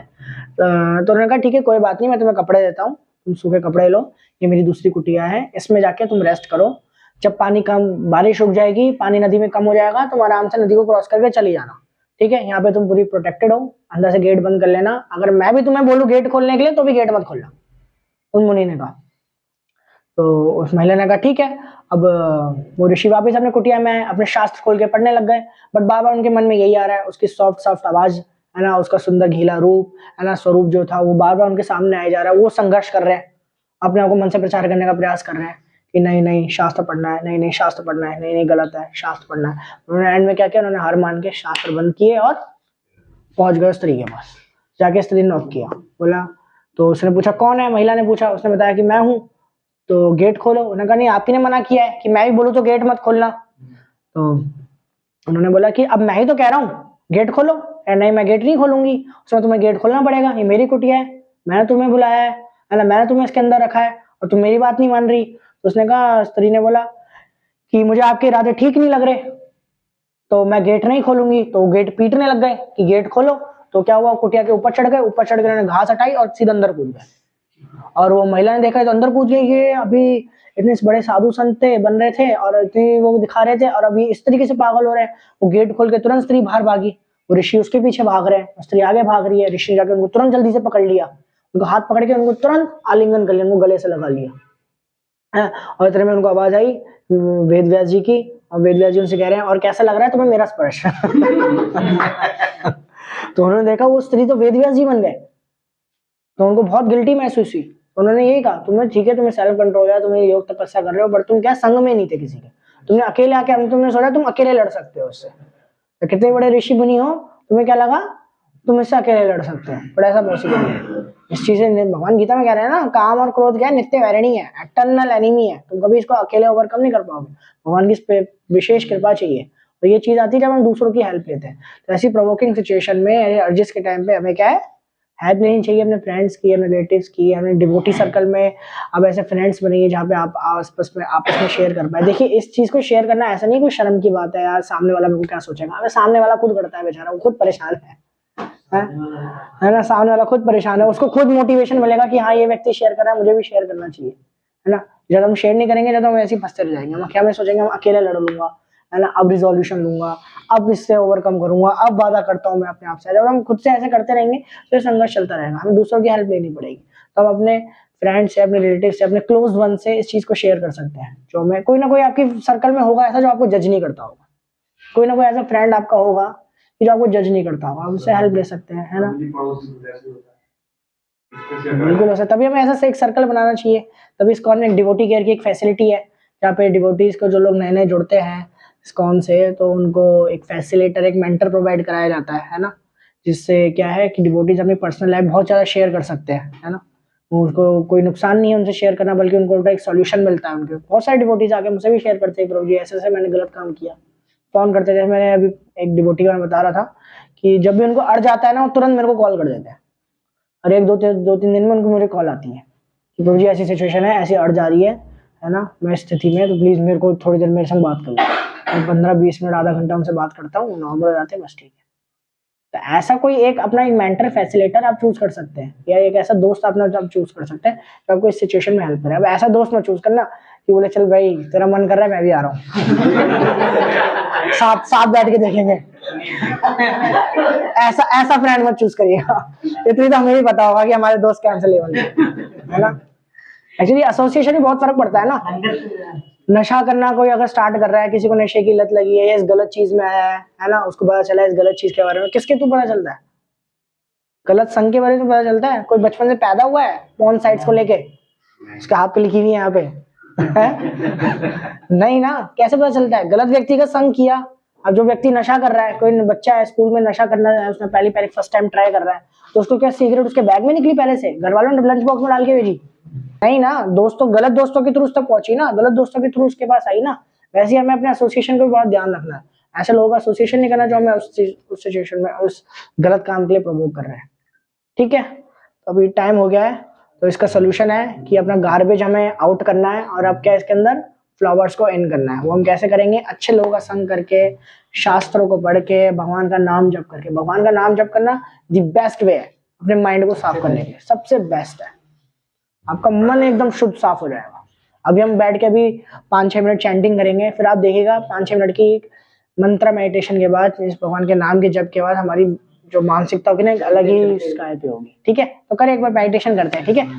तो उन्होंने कहा ठीक है कोई बात नहीं, मैं तुम्हें कपड़े देता हूँ, तुम सूखे कपड़े लो, ये मेरी दूसरी कुटिया है, इसमें जाके तुम रेस्ट करो। जब पानी कम, बारिश रुक जाएगी, पानी नदी में कम हो जाएगा, तुम आराम से नदी को क्रॉस करके चली जाना, ठीक है। यहाँ पे तुम पूरी प्रोटेक्टेड हो, अंदर से गेट बंद कर लेना। अगर मैं भी तुम्हें बोलूं गेट खोलने के लिए तो भी गेट मत खोलना, उन मुनि ने कहा। तो उस महिला ने कहा ठीक है। अब वो ऋषि वापस अपने कुटिया में अपने शास्त्र खोल के पढ़ने लग गए, बट बार बार उनके मन में यही आ रहा है, उसकी सॉफ्ट सॉफ्ट आवाज, है ना, उसका सुंदर घीला रूप, है ना, स्वरूप जो था वो बार बार उनके सामने आया जा रहा है। वो संघर्ष कर रहे हैं, अपने आप को मन से प्रचार करने का प्रयास कर रहे हैं कि नहीं नहीं शास्त्र पढ़ना है, नहीं नहीं शास्त्र पढ़ना है, नहीं नहीं गलत है, शास्त्र पढ़ना है। उन्होंने एंड में क्या किया, उन्होंने हार मान के शास्त्र बंद किए और पहुंच गए स्त्री के पास। जाके स्त्री ने नॉक किया, बोला, तो उसने पूछा कौन है, महिला ने पूछा, उसने बताया कि मैं हूँ, तो गेट खोलो। उन्होंने कहा नहीं आप ही ने मना किया है कि मैं भी बोलूँ तो गेट मत खोलना। तो उन्होंने बोला कि अब मैं ही तो कह रहा हूँ गेट खोलो, नहीं मैं गेट नहीं खोलूंगी, उसमें तुम्हें गेट खोलना पड़ेगा, ये मेरी कुटिया है, मैंने तुम्हें बुलाया है ना, मैंने तुम्हें इसके अंदर रखा है और तुम मेरी बात नहीं मान रही। तो उसने कहा, स्त्री ने बोला कि मुझे आपके इरादे ठीक नहीं लग रहे, तो मैं गेट नहीं खोलूंगी। तो गेट पीटने लग गए कि गेट खोलो। तो क्या हुआ, कुटिया के ऊपर चढ़ गए, ऊपर चढ़ के उन्होंने घास हटाई और सीधे अंदर कूद गए। और वो महिला ने देखा तो अंदर कूद गई, ये अभी इतने बड़े साधु संत थे, बन रहे थे और इतनी वो दिखा रहे थे, और अभी इस तरीके से पागल हो रहे हैं। वो गेट खोल के तुरंत स्त्री बाहर भागी, वो ऋषि उसके पीछे भाग रहे हैं, स्त्री आगे भाग रही है। ऋषि जाके उनको तुरंत जल्दी से पकड़ लिया, उनको हाथ पकड़ के उनको तुरंत आलिंगन कर लिया, उनको गले से लगा लिया। और इतने में उनको आवाज आई वेद व्यास जी की, और वेद व्यास जी उनसे कह रहे हैं और कैसा लग रहा है तुम्हें मेरा स्पर्श। तो उन्होंने देखा वो स्त्री तो वेद व्यास जी बन गए, तो उनको बहुत गिल्टी महसूस हुई। उन्होंने यही कहा, तुम्हें ठीक है, तुम्हें सेल्फ कंट्रोल है, तुम्हें योग तपस्या कर रहे हो, बट तुम क्या संग में नहीं थे किसी के, तुमने अकेले आके, तुमने सोचा तुम अकेले लड़ सकते हो उससे, तो कितने बड़े ऋषि मुनि हो, तुम्हें क्या लगा तुम इससे अकेले लड़ सकते हो, बट ऐसा पॉसिबल नहीं है। इस चीज से भगवान गीता में कह रहे हैं ना, काम और क्रोध क्या है, नित्य वैरिणी है, एक्सटर्नल एनिमी है, तुम कभी इसको अकेले ओवरकम नहीं कर पाओगे, भगवान की इस पे विशेष कृपा चाहिए। और ये चीज आती है जब हम दूसरों की हेल्प लेते हैं। तो ऐसी प्रोवोकिंग सिचुएशन में, अर्जिस के टाइम पे हमें क्या है, हेल्प लेनी चाहिए अपने फ्रेंड्स की, अपने रिलेटिव्स की, अपने डिवोटी सर्कल में अब ऐसे फ्रेंड्स बनेंगे जहाँ पे आप आपस में शेयर कर पाए। देखिए इस चीज़ को शेयर करना ऐसा नहीं कोई शर्म की बात है यार, सामने वाला मेरे को क्या सोचेगा, अबे सामने वाला खुद करता है बेचारा, वो खुद परेशान है ना, सामने वाला खुद परेशान है, उसको खुद मोटिवेशन मिलेगा कि हाँ ये व्यक्ति शेयर कर रहा है, मुझे भी शेयर करना चाहिए, है ना। जब हम शेयर नहीं करेंगे जब हम ऐसे ही फंसते रह जाएंगे, हम क्या में सोचेंगे हम अकेले लड़ लूंगा, है ना, अब रिजोल्यूशन लूंगा, अब इससे ओवरकम करूंगा, अब वादा करता हूँ मैं अपने आप से। जब हम खुद से ऐसे करते रहेंगे तो संघर्ष चलता रहेगा, हमें दूसरों की हेल्प लेनी पड़ेगी। तो हम अपने फ्रेंड से, अपने रिलेटिव से, अपने क्लोज वन से इस चीज को शेयर कर सकते हैं। जो हमें कोई ना कोई आपकी सर्कल में होगा ऐसा जो आपको जज नहीं करता होगा, कोई ना कोई ऐसा फ्रेंड आपका होगा कि जो आपको जज नहीं करता होगा, आप उससे हेल्प ले सकते हैं, है ना। बिल्कुल ऐसा, तभी हमें ऐसा एक सर्कल बनाना चाहिए। तभी इस्कॉन एक डिवोटी केयर की एक फैसिलिटी है जहाँ पे डिवोटीज को, जो लोग नए नए जुड़ते हैं इस्कॉन से, तो उनको एक फैसिलिटेटर, एक मेंटर प्रोवाइड कराया जाता है ना, जिससे क्या है कि डिवोटीज अपनी पर्सनल लाइफ बहुत ज़्यादा शेयर कर सकते हैं, है ना। उनको कोई नुकसान नहीं है उनसे शेयर करना, बल्कि उनको उल्टा एक सॉल्यूशन मिलता है। उनके बहुत सारे डिवोटीज आके मुझसे भी शेयर करते हैं, प्रभु जी ऐसे ऐसे मैंने गलत काम किया, फोन करते थे। मैंने अभी एक डिवोटी का बता रहा था कि जब भी उनको अड़ जाता है ना, वो तुरंत मेरे को कॉल कर देते हैं, और एक दो तीन दिन में उनको मेरे कॉल आती है कि प्रभु जी ऐसी सिचुएशन है, ऐसी अड़ जा रही है ना, मैं स्थिति में, तो प्लीज मेरे को थोड़ी देर मेरे संग बात कर लो। 15-20 मिनट, आधा घंटा उनसे बात करता हूँ, नॉर्मल हो जाते हैं, बस ठीक है। तो ऐसा कोई एक अपना एक मेंटर फैसिलिटेटर आप चूज कर सकते हैं, या एक ऐसा दोस्त अपना आप चूज कर सकते हैं जो आपको इस सिचुएशन में हेल्प करे। अब ऐसा दोस्त मत चूज करना कि बोले चल भाई तेरा मन कर रहा है मैं भी आ रहा हूँ साथ बैठ के देखेंगे, ऐसा फ्रेंड मत चूज करिएगा। इतनी तो हमें भी पता होगा कि हमारे दोस्त कैसे लेवल है ना। एक्चुअली एसोसिएशन में बहुत फर्क पड़ता है ना। नशा करना कोई अगर स्टार्ट कर रहा है, किसी को नशे की लत लगी है, इस गलत चीज में आया है ना, उसको पता चला है इस गलत चीज के बारे में, किसके थ्रू पता चलता है? गलत संघ के बारे में पता चलता है। कोई बचपन से पैदा हुआ है पॉर्न साइट्स को लेके, उसके हाथ पे लिखी हुई है यहाँ पे नहीं ना, कैसे पता चलता है? गलत व्यक्ति का संग किया। अब जो व्यक्ति नशा कर रहा है, कोई बच्चा है स्कूल में नशा करना है, उसने पहली फर्स्ट टाइम ट्राई कर रहा है, तो उसको क्या सिगरेट उसके बैग में निकली पहले से, घर वालों ने लंच बॉक्स में डाल के भेजी? नहीं ना, दोस्तों, गलत दोस्तों के थ्रू उस तक पहुंची ना, गलत दोस्तों के थ्रू उसके पास आई ना। वैसे ही हमें अपने एसोसिएशन को भी बहुत ध्यान रखना है। ऐसे लोगों का एसोसिएशन नहीं करना जो हमें उस सिचुएशन में, उस गलत काम के लिए प्रमोट कर रहे हैं। ठीक है, तो अभी टाइम हो गया है, तो इसका सोल्यूशन है कि अपना गार्बेज हमें आउट करना है, और अब क्या इसके अंदर फ्लावर्स को इन करना है। वो हम कैसे करेंगे? अच्छे लोगों का संग करके, शास्त्रों को पढ़ के, भगवान का नाम जप करके। भगवान का नाम जप करना द बेस्ट वे है अपने माइंड को साफ करने के लिए, सबसे बेस्ट है। आपका मन एकदम शुद्ध साफ हो जाएगा। अभी हम बैठ के अभी 5-6 मिनट चैंटिंग करेंगे, फिर आप देखिएगा 5-6 मिनट की मंत्र मेडिटेशन के बाद, इस भगवान के नाम के जप के बाद हमारी जो मानसिकता होगी ना, एक अलग ही स्काई पे होगी। ठीक है, तो करें एक बार मेडिटेशन करते हैं। ठीक है।